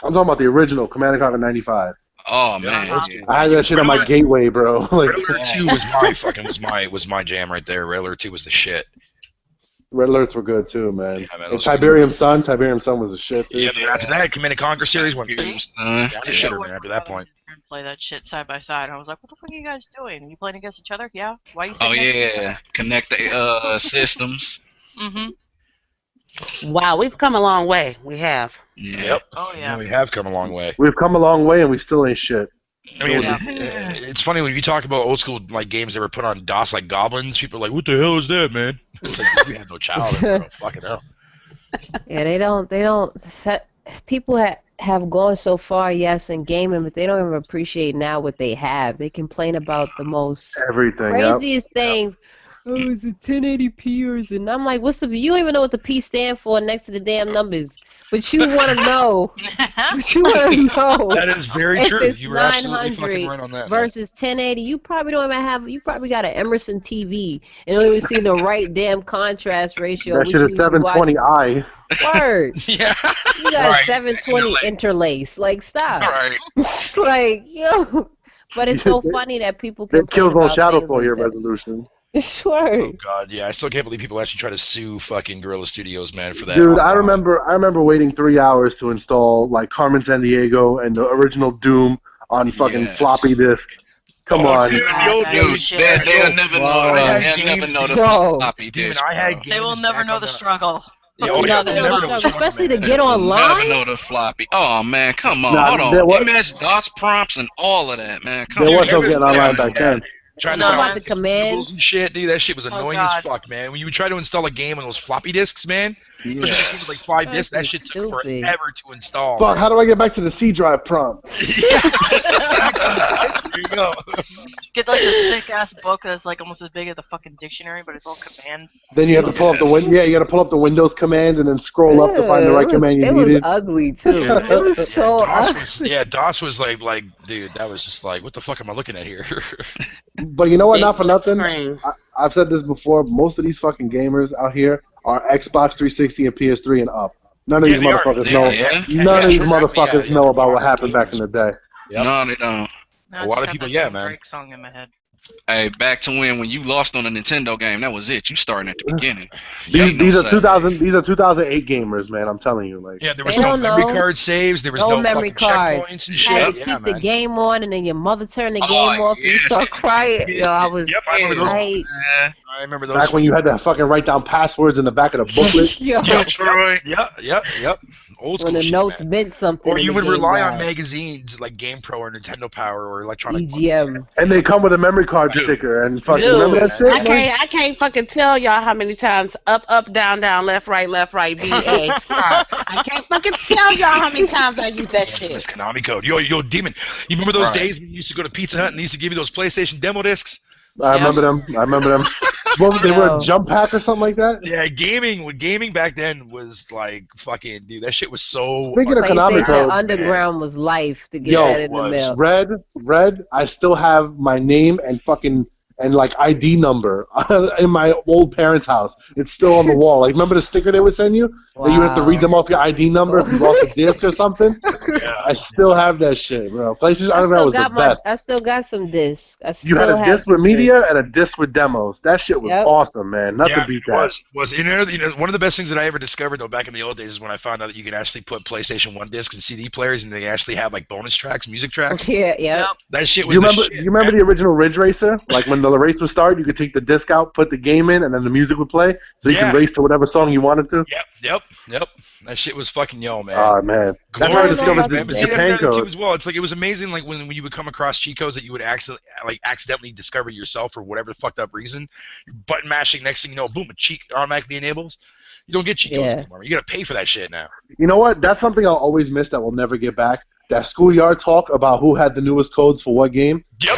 I'm talking about the original Command and Conquer 95. Oh man. Uh-huh. yeah. I had that shit on my gateway, bro. Like, Red Alert 2 was my jam right there. Red Alert 2 was the shit. Red Alerts were good too, man. Yeah, man, And those were Tiberium Sun was the shit too. Yeah, but after that, Command and Conquer series went down Son. the shitter, I man. After that point. Play that shit side by side. I was like, what the fuck are you guys doing? You playing against each other? Yeah. Why you? Oh yeah. Connect the systems. Mm-hmm. Wow, we've come a long way. We have. Yeah. Yep. Oh Yeah, yeah. we have come a long way. We've come a long way and we still ain't shit. I mean, Yeah. it's funny when you talk about old school like games that were put on DOS like Goblins. People are like, "What the hell is that, man?" It's like we had no childhood, bro. Fucking hell. Yeah, they don't. People have gone so far, yes, in gaming, but they don't even appreciate now what they have. They complain about the most Everything. Yep. craziest things. Oh, is it 1080p or is it? And I'm like, what's the? You don't even know what the P stand for next to the damn numbers, but you want to know. But you want to know. That is very If true. it's You were absolutely 900 fucking right on that. man. versus 1080, you probably don't even have. You probably got an Emerson TV and don't even see the right damn contrast ratio. That which shit is you be watching. 720i. Word. Yeah. You got Right. a 720 Interlace. interlace. Like, stop. All right. It's like, yo. But it's so funny that people can. It kills on shadow for your resolution. Sure. Oh god, yeah. I still can't believe people actually try to sue fucking Guerrilla Studios, man, for that. Dude, I remember waiting 3 hours to install like Carmen Sandiego and the original Doom on fucking Yes. floppy disk. Come Oh, on. dude, Yeah, yo, that dude, was shit. They'll never know. Wow. I had They'll never games- know the Bro. floppy Dude, disk. I had bro. games They will never back know on the struggle. Yeah, oh, No, yeah, they they'll don't never know, know the especially to struggle, get man. Never online. know the floppy. Oh man, come on, Nah, hold there on. was- MS DOS prompts and all of that, man. Come There on. was no Dude, getting online back then. Trying No, to about find the commands. tables and shit, dude. That shit was annoying as God. fuck, man. When you would try to install a game on those floppy disks, man, Yeah. especially games with like 5 disks, that That's shit took stupid. forever to install. Fuck, how do I get back to the C drive prompt? There you go. Get like a thick ass book that's like almost as big as the fucking dictionary, but it's all command. Then you have to pull up the you got to pull up the Windows commands and then scroll up to find the right command you It was needed. ugly too. Yeah. It was so DOS ugly. was, yeah, DOS was like, dude, that was just like, what the fuck am I looking at here? But you know what? Not for nothing. Screen. I've said this before. Most of these fucking gamers out here are Xbox 360 and PS3 and up. None of Yeah, these they are. motherfuckers They know. are, yeah. None of these exactly, motherfuckers yeah, know yeah. about what happened back in the day. Yep. No, they don't. Now I A lot just of got people, that yeah, damn man. Drake song in my head. Hey, back to when you lost on a Nintendo game, that was it. You starting at the beginning. These no are 2008 gamers, man. I'm telling you, like. Yeah, there was They no don't memory know. card saves. There was No no memory fucking cards. checkpoints and You shit. had to Yeah, keep the man. game on, and then your mother turned the Oh, game off, and you yes. start crying. Yo, I was. Yep, I remember those. I, I remember those. Back when you had to fucking write down passwords in the back of the booklet. Yo, Troy. Yep. Old school when the shit, notes man. meant something. Or in you the would game rely on guide. magazines like GamePro or Nintendo Power or Electronic. EGM. And they come with a memory card Dude. sticker and fucking Dude, remember that shit? I can't fucking tell y'all how many times up, down, left, right, BA. Stop. I can't fucking tell y'all how many times I use that It's shit. Konami code. Yo, Demon. You remember those Right. days when you used to go to Pizza Hut and they used to give you those PlayStation demo discs? I remember them. Well, they were Yo. a jump pack or something like that. Yeah, gaming back then was like fucking dude. That shit was so. Speaking of Konami PlayStation codes, Underground was life to get Yo, that it in the was. mail. Red. I still have my name and fucking and like ID number in my old parents' house. It's still on the wall. Like, remember the sticker they would send you? That you have to read them off your ID number if you lost a disc or something. Yeah. I still have that shit, bro. PlayStation I Underground still was the got my. best. I still got some discs. I still You had a have disc some with media discs. and a disc with demos. That shit was Yep. awesome, man. Nothing Yeah, beat it that. was. You know, one of the best things that I ever discovered though back in the old days is when I found out that you could actually put PlayStation 1 discs and CD players and they actually have like bonus tracks, music tracks. Yeah. That shit was You the remember? shit, You remember man. the original Ridge Racer? Like when the race would start, you could take the disc out, put the game in, and then the music would play, so you Yeah. could race to whatever song you wanted to. Yep. That shit was fucking man. Oh man, that's how I Glorious discovered games, the man. But see, that's Japan another thing, too code. as well. It's like it was amazing, like when you would come across cheat codes that you would accidentally discover yourself for whatever fucked up reason. You're button mashing, next thing you know, boom, a cheat automatically enables. You don't get cheat codes Yeah. anymore. You gotta pay for that shit now. You know what? That's something I'll always miss that we'll never get back. That schoolyard talk about who had the newest codes for what game. Yep.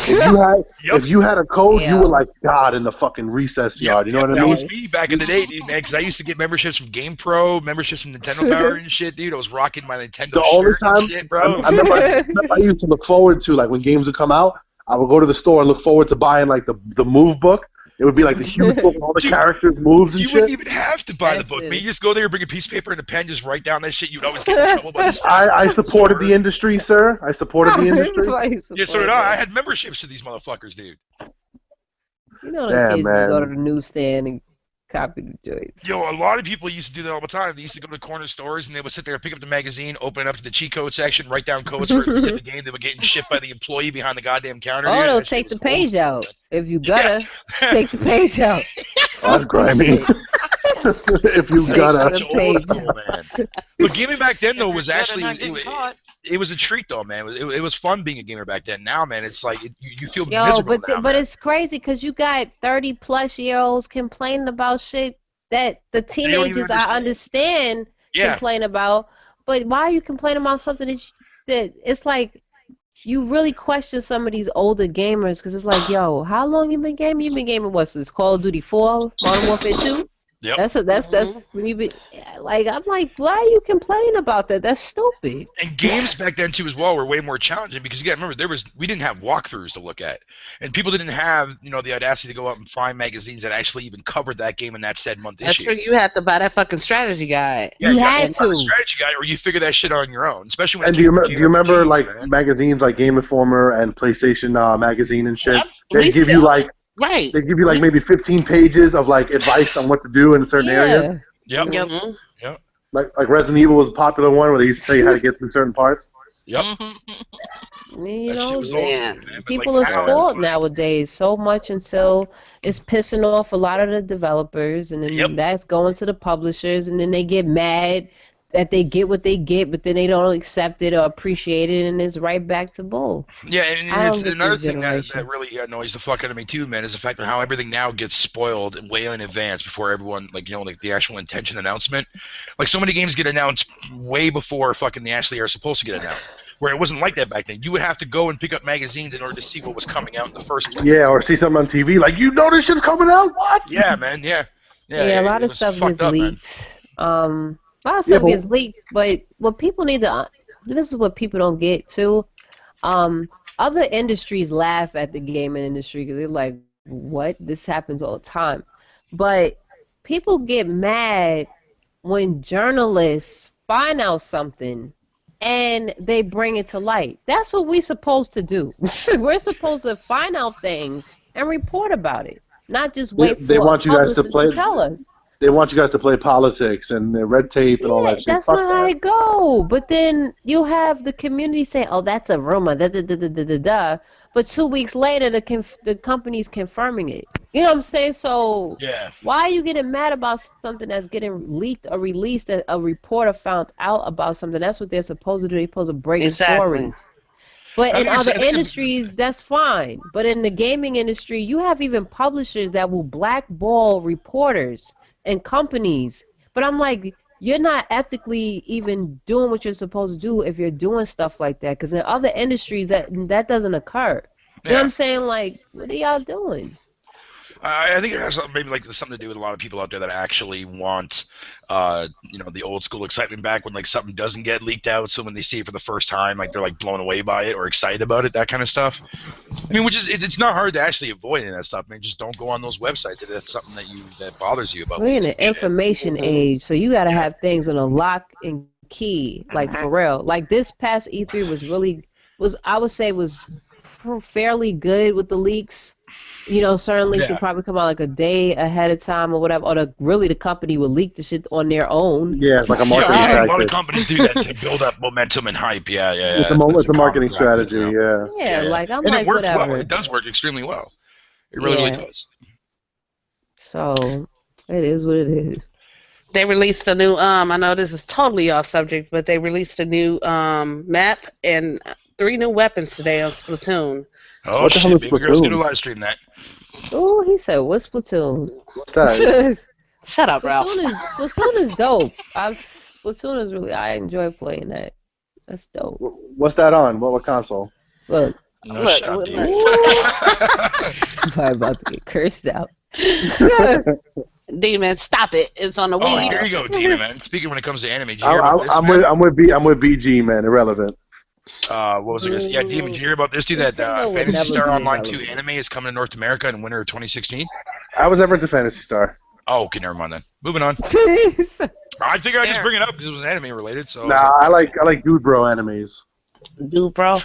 If you had a code, Yeah. you were like God in the fucking recess yard. You know what I That mean? was me back in the day, dude, man. Because I used to get memberships from GamePro, memberships from Nintendo Power and shit, dude. I was rocking my Nintendo The only shirt and time shit, bro. I remember I used to look forward to, like when games would come out, I would go to the store and look forward to buying like the move book. It would be like the huge book with all the Dude, characters, moves, and You shit. wouldn't even have to buy the That book, shit. man. You just go there, bring a piece of paper and a pen, just write down that shit. You'd always get in trouble by this. I supported the industry, sir. I supported the industry. Yeah, so did I. I had memberships to these motherfuckers, dude. You know the Damn, kids just go to man. the newsstand and copy the joints. Yo, a lot of people used to do that all the time. They used to go to corner stores and they would sit there and pick up the magazine, open it up to the cheat code section, write down codes for a specific game. They were getting shipped by the employee behind the goddamn counter. Oh, dude. they'll That shit take the was page old. out. If you gotta, take the page out. Oh, that's grimy. If you Take gotta. the Such page old school, man. But gaming back then though was Better actually not get caught. it was a treat though, man. It was fun being a gamer back then. Now, man, it's like you feel Yo, miserable but now, but man. it's crazy because you got 30-plus-year-olds complaining about shit that the don't even teenagers I understand Yeah. complain about. But why are you complaining about something that it's like you really question some of these older gamers because it's like, yo, how long you been gaming? You been gaming what, since Call of Duty 4, Modern Warfare 2? Yep. That's when you been like, I'm like, why are you complaining about that? That's stupid. And games back then too as well were way more challenging because you got to remember we didn't have walkthroughs to look at, and people didn't have the audacity to go out and find magazines that actually even covered that game in that said month That's issue. true. You had to buy that fucking strategy guide. Yeah, You got had find a to. strategy guide, or you figure that shit on your own. Especially when. And it do you, came to do you remember JRPGs, like man. magazines like Game Informer and PlayStation magazine and shit? We They give you still- like Right. they give you like maybe 15 pages of like advice on what to do in certain areas. Yep. Mhm. Like Resident Evil was a popular one where they used to tell you how to get through certain parts. Yep. You That know, shit was old yeah. school, man. But, people like, are now, spoiled nowadays so much until it's pissing off a lot of the developers, and then Yep. that's going to the publishers, and then they get mad that they get what they get, but then they don't accept it or appreciate it, and it's right back to bull. Yeah, and I don't it's get another this thing that generation. really annoys the fuck out of me too, man, is the fact of how everything now gets spoiled way in advance before everyone, like the actual intention announcement. Like so many games get announced way before fucking they actually are supposed to get announced. Where it wasn't like that back then. You would have to go and pick up magazines in order to see what was coming out in the first place. Yeah, or see something on TV like, you know this shit's coming out? What? Yeah, man. Yeah. Yeah, a lot it of was stuff fucked gets up, man. leaked. A lot of Yeah, stuff but- gets leaked, but what people need to, this is what people don't get too. Other industries laugh at the gaming industry because they're like, what? This happens all the time. But people get mad when journalists find out something and they bring it to light. That's what we're supposed to do. We're supposed to find out things and report about it, not just wait They for want you guys to publicists play- tell us. They want you guys to play politics and red tape and all that shit. That's Fuck not how that. it go. But then you have the community say, "Oh, that's a rumor." Da da da da da da da. But 2 weeks later, the company's confirming it. You know what I'm saying? So Yeah. why are you getting mad about something that's getting leaked or released that a reporter found out about something? That's what they're supposed to do. They're supposed to break Exactly. stories. But I in think it's, other I think it's, industries, that's fine. But in the gaming industry, you have even publishers that will blackball reporters and companies. But I'm like, you're not ethically even doing what you're supposed to do if you're doing stuff like that. Because in other industries, that doesn't occur. You know what yeah. I'm saying? Like, what are y'all doing? I think it has maybe like something to do with a lot of people out there that actually want, the old school excitement back when like something doesn't get leaked out. So when they see it for the first time, like they're like blown away by it or excited about it, that kind of stuff. I mean, which is it's not hard to actually avoid any of that stuff. I mean, just don't go on those websites if that's something that bothers you about We're in leaks an and shit. information Mhm. age, so you gotta Yeah. have things on a lock and key, like for real. Like this past E3 was I would say was fairly good with the leaks. You know, certain leaks Yeah. would probably come out like a day ahead of time or whatever, or the company would leak the shit on their own. Yeah, it's like a So, marketing Yeah, a lot of tactic. companies do that to build up momentum and hype. Yeah, yeah, It's yeah. it's That's a a common marketing practice strategy. now. Yeah. yeah, Yeah, like I'm and it like works well. whatever. It does work extremely well. It really, really Yeah. does. So it is what it is. They released a new I know this is totally off subject, but they released a new map and 3 new weapons today on Splatoon. Oh What the hell shit, is baby girl's gonna Splatoon? live stream that. Oh, he said, "What's Splatoon?" What's that? Shut up, Ralph. Splatoon is dope. Splatoon is really I enjoy playing that. That's dope. What's that on? What console? Look, No Look, shot, look, dude. I'm probably about to get cursed out. Demon, stop it. It's on the Oh, Wii. here you go, Demon man. Speaking when it comes to anime, did you hear about this, I'm man? I'm with BG, man. Irrelevant. What was I gonna say? Yeah, Demon, did you hear about this? Dude, that Nintendo would Fantasy never Star be Online 2 irrelevant. anime is coming to North America in winter of 2016. I was ever into Fantasy Star. Oh, okay, never mind then. Moving on. I figured I'd just bring it up because it was anime related. So. Nah, I like dude bro animes. Dude, bro.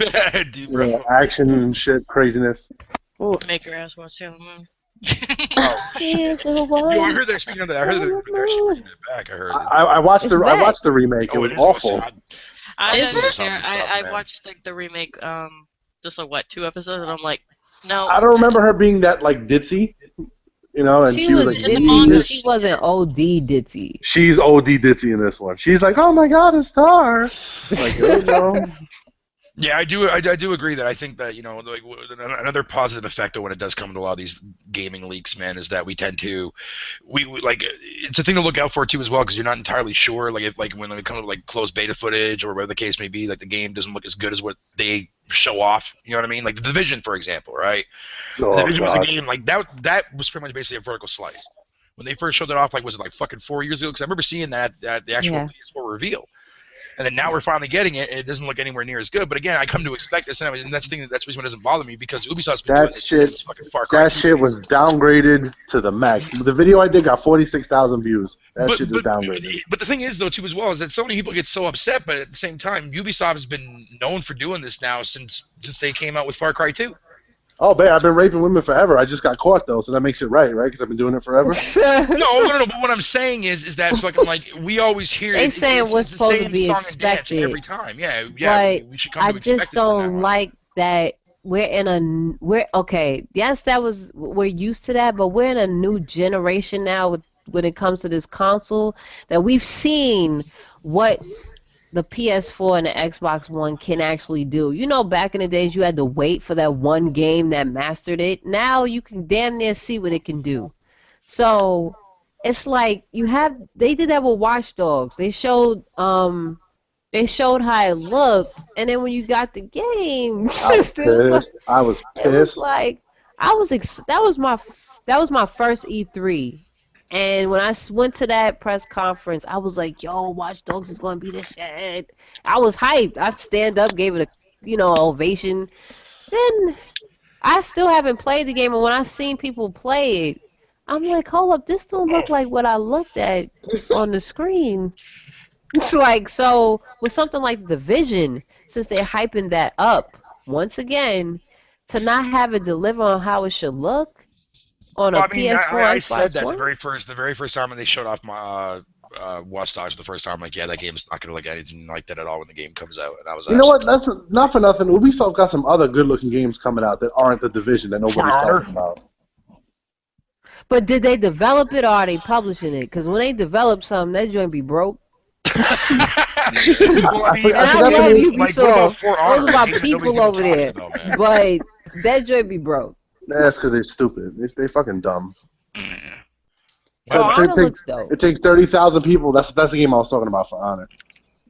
Dude, bro. Yeah, action and shit, craziness. Make her ass watch Sailor Moon. Here's the one. Yo, I heard that. Speaking of that, I heard that they're actually bringing it back. I heard. I watched It's I back. watched the remake. It Oh, was is awful. awesome. I Is didn't it? care. Stuff, I man. watched like the remake, just like what 2 episodes, and I'm like, no. I don't remember her being that like ditzy, you know, and She was like in the ditzy, manga. but she wasn't OD ditzy. she's OD ditzy in this one. She's like, oh my god, a star. Like, here we go. Yeah, I do agree that I think that like another positive effect of when it does come to a lot of these gaming leaks, man, is that we tend to we like it's a thing to look out for too as well because you're not entirely sure like if like when it comes to like closed beta footage or whatever the case may be, like the game doesn't look as good as what they show off. You know what I mean? Like the Division, for example, right? The Oh Division was a god. game like that was pretty much basically a vertical slice. When they first showed it off, like was it like fucking 4 years ago? Because I remember seeing the actual Yeah. PS4 reveal. And then now we're finally getting it, and it doesn't look anywhere near as good. But again, I come to expect this, and that's the thing. That's the reason it doesn't bother me because Ubisoft's been doing That this shit- since fucking Far Cry. That 2. shit was downgraded to the max. The video I did got 46,000 views. That shit was downgraded. But the thing is, though, too, as well, is that so many people get so upset. But at the same time, Ubisoft has been known for doing this now since they came out with Far Cry 2. Oh, babe, I've been raping women forever. I just got caught though, so that makes it right? Because I've been doing it forever. No. But what I'm saying is that fucking like we always hear They it, saying it's what's the supposed to same be song and dance expected. every time. Yeah. But We should come I to expect just it from now don't on. like that we're okay. Yes, we're used to that, but we're in a new generation now when it comes to this console that we've seen what the PS4 and the Xbox One can actually do. You know, back in the days you had to wait for that one game that mastered it. Now you can damn near see what it can do. So it's like they did that with Watch Dogs. They showed how it looked, and then when you got the game, I was pissed. I was it was pissed. like that was my first E3. And when I went to that press conference, I was like, "Yo, Watch Dogs is gonna be the shit." I was hyped. I stand up, gave it a ovation. Then I still haven't played the game, and when I seen people play it, I'm like, "Hold up, this don't look like what I looked at on the screen." It's like, so with something like The Division, since they're hyping that up once again, to not have it deliver on how it should look on a Well, I mean, PS4, I Xbox said that One? the very first time when they showed off my Watch Dogs, the first time, I'm like, yeah, that game's not gonna look anything like that at all when the game comes out. And I was, You know what? That's not for nothing. Ubisoft got some other good-looking games coming out that aren't the Division that nobody's Honor? talking about. But did they develop it or are they publishing it? Because when they develop something, that joint be broke. Well, I mean, And I forgot love to name- like, what about Ubisoft. For It was Honor? about Game that people nobody's even over there. talking about, man. But that joint be broke. That's because they're stupid. They fucking dumb. Yeah. For Well, Honor looks dope. It takes 30,000 people. That's the game I was talking about for Honor.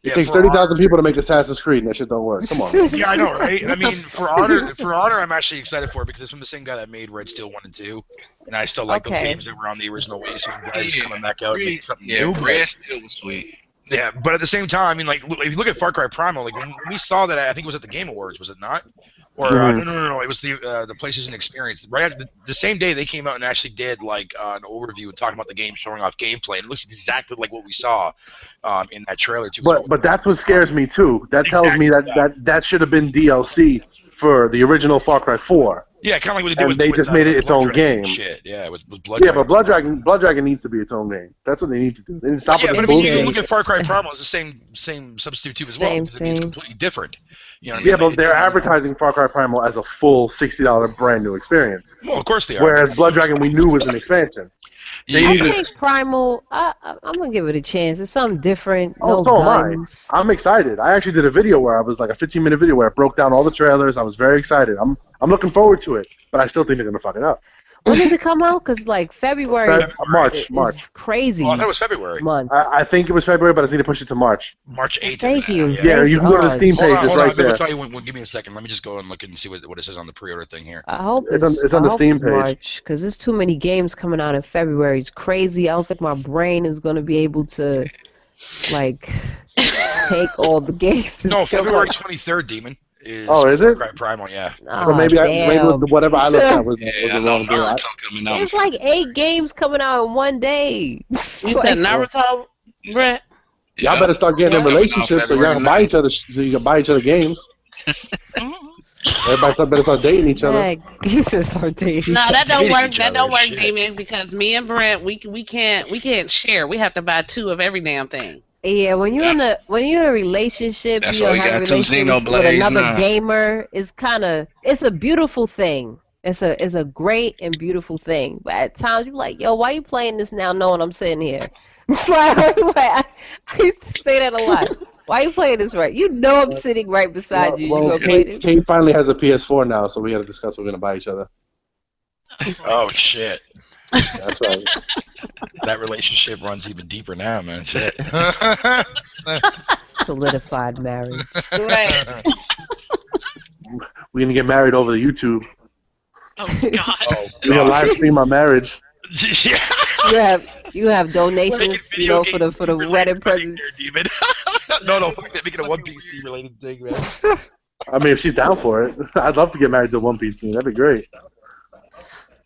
It Yeah, takes For 30,000 Honor- people to make Assassin's Creed, and that shit don't work. Come on. Yeah, I know, right? I mean, For Honor, I'm actually excited for it because it's from the same guy that made Red Steel 1 and 2, and I still like those Okay. games that were on the original Wii, so I'm glad it's coming back out and making something Yeah, new. Red Steel was sweet. Yeah, but at the same time, I mean, like, if you look at Far Cry Primal, like when we saw that, I think it was at the Game Awards, was it not? Or no, it was the PlayStation Experience. Right after the same day they came out and actually did like an overview talking about the game, showing off gameplay. And it looks exactly like what we saw in that trailer too. But that's what scares me too. That tells me that should have been DLC for the original Far Cry 4. Yeah, kind of like what they did And with. they with, just made it its Blood own Dragon game. Shit, yeah, with Blood Yeah, Dragon. but Blood Dragon needs to be its own game. That's what they need to do. They need to stop Yeah, with but this I mean, you bullshit. look at Far Cry Primal, it's the same substitute too as well Same because I mean, it's thing. completely different. You know what I Yeah, mean? but they're advertising Far Cry Primal as a full $60 brand new experience. Well, of course they are. Whereas Blood Dragon we knew was an expansion. They Yeah. I need to- think Primal, I'm going to give it a chance. It's something different. Oh, No so am I. guns. I'm excited. I actually did a video where I was like a 15-minute video where I broke down all the trailers. I was very excited. I'm looking forward to it, but I still think they're gonna fuck it up. When does it come out? Because, like, February March. is crazy Oh, that was February. month. I think it was February, but I think they pushed it to March. March 8th. Thank you. Yeah, you can go to the God. Steam Hold page. on, It's hold on. right Let me there. tell you. Give me a second. Let me just go and look and see what it says on the pre-order thing here. I hope It's on the I hope Steam it's page. March, because there's too many games coming out in February. It's crazy. I don't think my brain is going to be able to, like, take all the games. No, that's coming February out. 23rd, Demon. Is Oh, is it? Far Cry Primal, yeah. So maybe damn. whatever I looked at was Yeah, the I know wrong day. Naruto coming out. It's like 8 games coming out in one day. You said Naruto, Brett? Y'all better start getting in Coming out relationships so y'all can February buy each other. So you can buy each other games. Mhm. Everybody better start dating each other. Heck, you should start dating. No, that don't Hating work. each That don't other, work, shit. Demon, because me and Brent, we can't share. We have to buy 2 of every damn thing. Yeah, when you're in a relationship, That's you why we have a got two relationship with Xenoblades another now. gamer. It's a beautiful thing. It's a great and beautiful thing. But at times you're like, yo, why you playing this now knowing I'm sitting here? It's like, I used to say that a lot. Why you playing this right? You know I'm sitting right beside you. You Well, gonna play this? Kate finally has a PS4 now, so we got to discuss what we're gonna buy each other. Oh shit. That's right. That relationship runs even deeper now, man. Shit. Solidified marriage. Right. We're gonna get married over the YouTube. Oh God. Oh, We're gonna live stream our marriage. yeah. You have donations, you know, for the wedding presents. No, fuck that. Make it a One Piece theme related thing, man. I mean, if she's down for it, I'd love to get married to a One Piece team. That'd be great.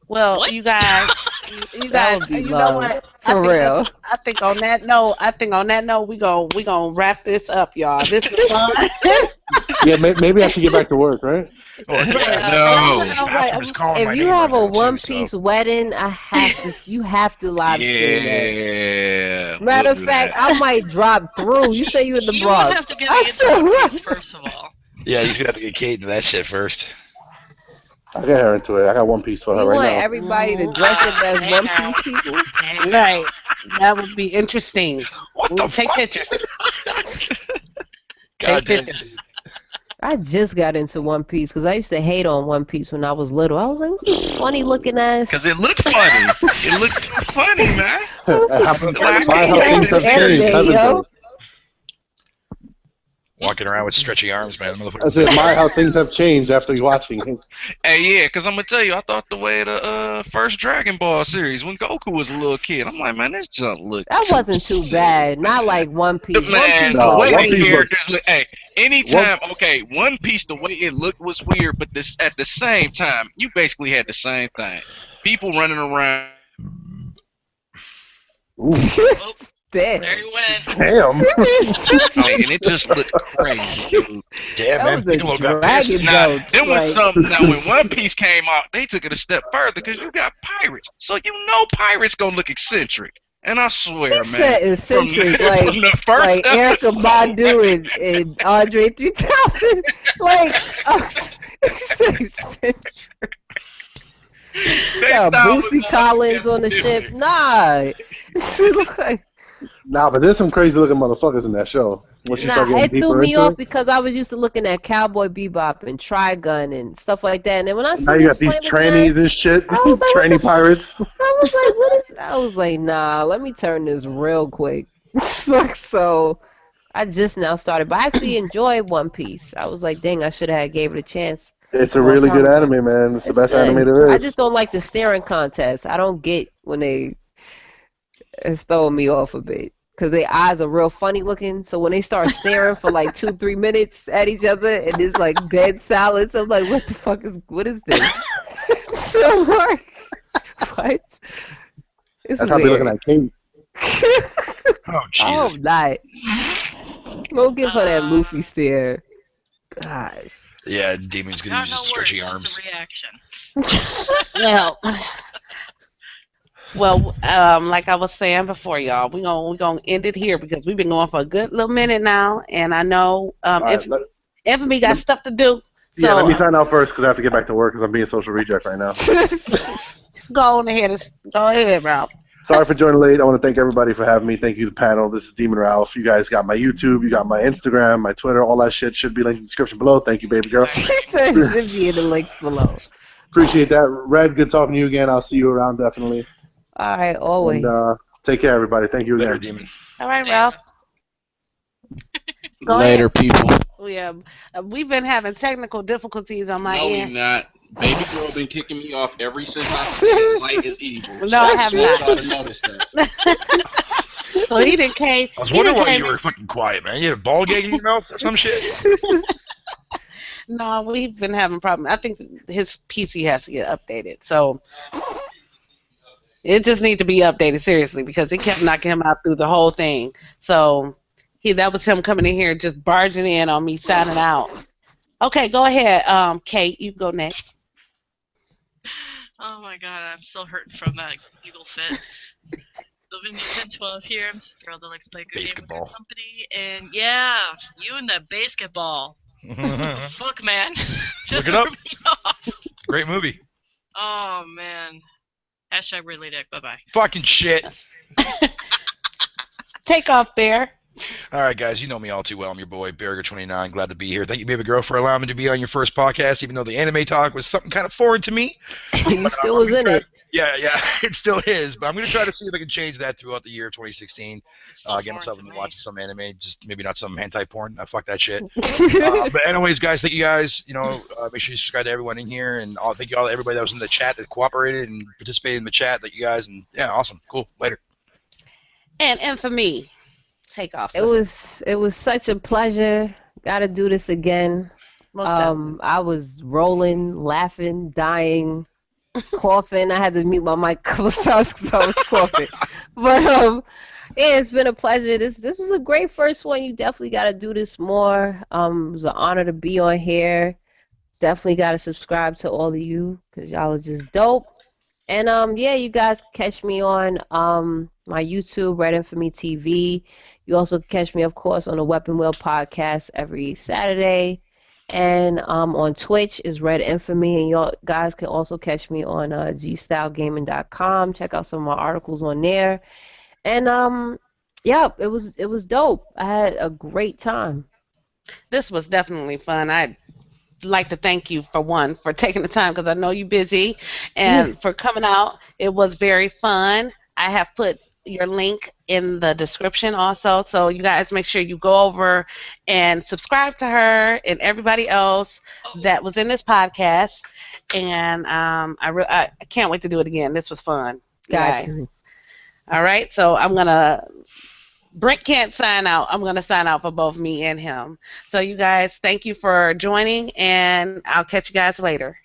Well, What? you guys, That would be you love, know what? for real. I think on that note, we gonna wrap this up, y'all. This was fun. Yeah, maybe I should get back to work, right? No. I'm just calling my If you name have right a now, too, One so. Piece wedding, you have to live stream that. Yeah. Matter we'll of do fact, that. I might drop through. You say you in the You would Bronx. have to get I me said, into what? One Piece, first of all. Yeah, he's gonna have to get Kate into that shit first. I'll get her into it. I got One Piece for her You right want now. everybody to dress up as One Piece people? Right. That would be interesting. What We'll the take fuck? pictures. God Take damn. pictures. I just got into One Piece because I used to hate on One Piece when I was little. I was like, what's this funny looking ass? Because it looked funny. It looked funny, man. How things have Anime, changed, haven't yo. they? Walking around with stretchy arms, man. Motherfucker. I said, my how things have changed after watching it. Hey, yeah, because I'm going to tell you, I thought the way the first Dragon Ball series, when Goku was a little kid, I'm like, man, this junk look That wasn't too bad. Not like One Piece. Man, One Piece No, the was way One the Piece crazy. characters look, hey, anytime, okay, One Piece, the way it looked was weird, but this at the same time, you basically had the same thing. People running around. Ooh, Damn. There you went. damn. And it just looked crazy, dude. Damn, That man. was a Piccolo got dragon pissed. Now, boat. then when Like, now when One Piece came out, they took it a step further because you got pirates, so you know pirates gonna look eccentric. And I swear, he man, said eccentric, from like the first like Erica episode, Badu and Andre 3000. Like, oh, he said eccentric. they got out with Boosie motherfucking Collins on the Dude. ship. Nah. She look like, Nah, but there's some crazy looking motherfuckers in that show. Once you start nah, getting it threw deeper me into off it, because I was used to looking at Cowboy Bebop and Trigun and stuff like that. And then when I now see you this got these funny looking ass, trannies and shit, I was like, what tranny the fuck? pirates. I was like, nah, let me turn this real quick. So I just now started, but I actually enjoyed One Piece. I was like, dang, I should have gave it a chance It's a a long really time good ago. anime, man. It's the It's best anime good. there I is. just don't like the staring contest. I don't get when it's throwing me off a bit. Because their eyes are real funny looking. So when they start staring for like 2-3 minutes at each other and it's like dead silence, I'm like, what is this? So I'm like, what? It's That's how I be looking weird. at King. Oh I Jesus! hope not. Don't give her that Uh, Luffy stare. Gosh. Yeah, Demon's gonna got use no his words, stretchy just arms. a reaction. Well, like I was saying before, y'all, we gonna end it here because we've been going for a good little minute now, and I know All right, if Infamy got stuff to do, yeah, let so me sign out first because I have to get back to work because I'm being social reject right now. go on ahead. Go ahead, Ralph. Sorry for joining late. I want to thank everybody for having me. Thank you to the panel. This is Demon Ralph. You guys got my YouTube, you got my Instagram, my Twitter, all that shit should be linked in the description below. Thank you, baby girl. She said it should be in the links below. Appreciate that. Red, good talking to you again. I'll see you around definitely. All right, And always. take care, everybody. Thank you Later, again. Demon. All right, Later. Ralph. Go Later, ahead. people. Yeah, we've been having technical difficulties on my No, we end. not. Baby girl been kicking me off ever since I said light is evil. No, I have just want not. y'all to notice that. So he didn't came. I was He wondering didn't why came. you were fucking quiet, man. You had a ball gag in your mouth or some shit. No, we've been having problems. I think his PC has to get updated. So it just needs to be updated seriously because it kept knocking him out through the whole thing. So that was him coming in here just barging in on me signing out. Okay, go ahead, Kate. You go next. Oh my god, I'm still hurting from that eagle fit. Living the 1012 here. I'm just a girl that likes to play good game with Basketball. good company. And yeah, you and that basketball. Fuck, man. Look it up. Threw me off. Great movie. Oh man. Hashtag relay deck. Bye bye. Fucking shit. Take off, Bear. All right, guys, you know me all too well. I'm your boy, Barriger29. Glad to be here. Thank you, baby girl, for allowing me to be on your first podcast, even though the anime talk was something kind of foreign to me. You still was in it. Yeah, it still is. But I'm going to try to see if I can change that throughout the year of 2016. It's still Get foreign myself to into me. watching some anime, just maybe not some hentai porn. Fuck that shit. But anyways, guys, thank you guys. Make sure you subscribe to everyone in here, and thank you all everybody that was in the chat that cooperated and participated in the chat. Thank you guys, and yeah, awesome, cool. Later. And Infamy. Take off. It was such a pleasure. Gotta do this again. Most definitely. I was rolling, laughing, dying, coughing. I had to mute my mic a couple of times because I was coughing. But yeah, it's been a pleasure. This was a great first one. You definitely gotta do this more. It was an honor to be on here. Definitely gotta subscribe to all of you because y'all are just dope. And yeah, you guys catch me on my YouTube, Red Infamy TV. You also catch me, of course, on the Weapon Wheel podcast every Saturday. And on Twitch is Red Infamy. And you guys can also catch me on gstylegaming.com. Check out some of my articles on there. And yeah, it was dope. I had a great time. This was definitely fun. I'd like to thank you for taking the time because I know you're busy and for coming out. It was very fun. I have put your link in the description also, so you guys make sure you go over and subscribe to her and everybody else that was in this podcast. And I can't wait to do it again. This was fun. Got Yeah. you. All right, so Brent can't sign out. I'm going to sign out for both me and him. So you guys, thank you for joining, and I'll catch you guys later.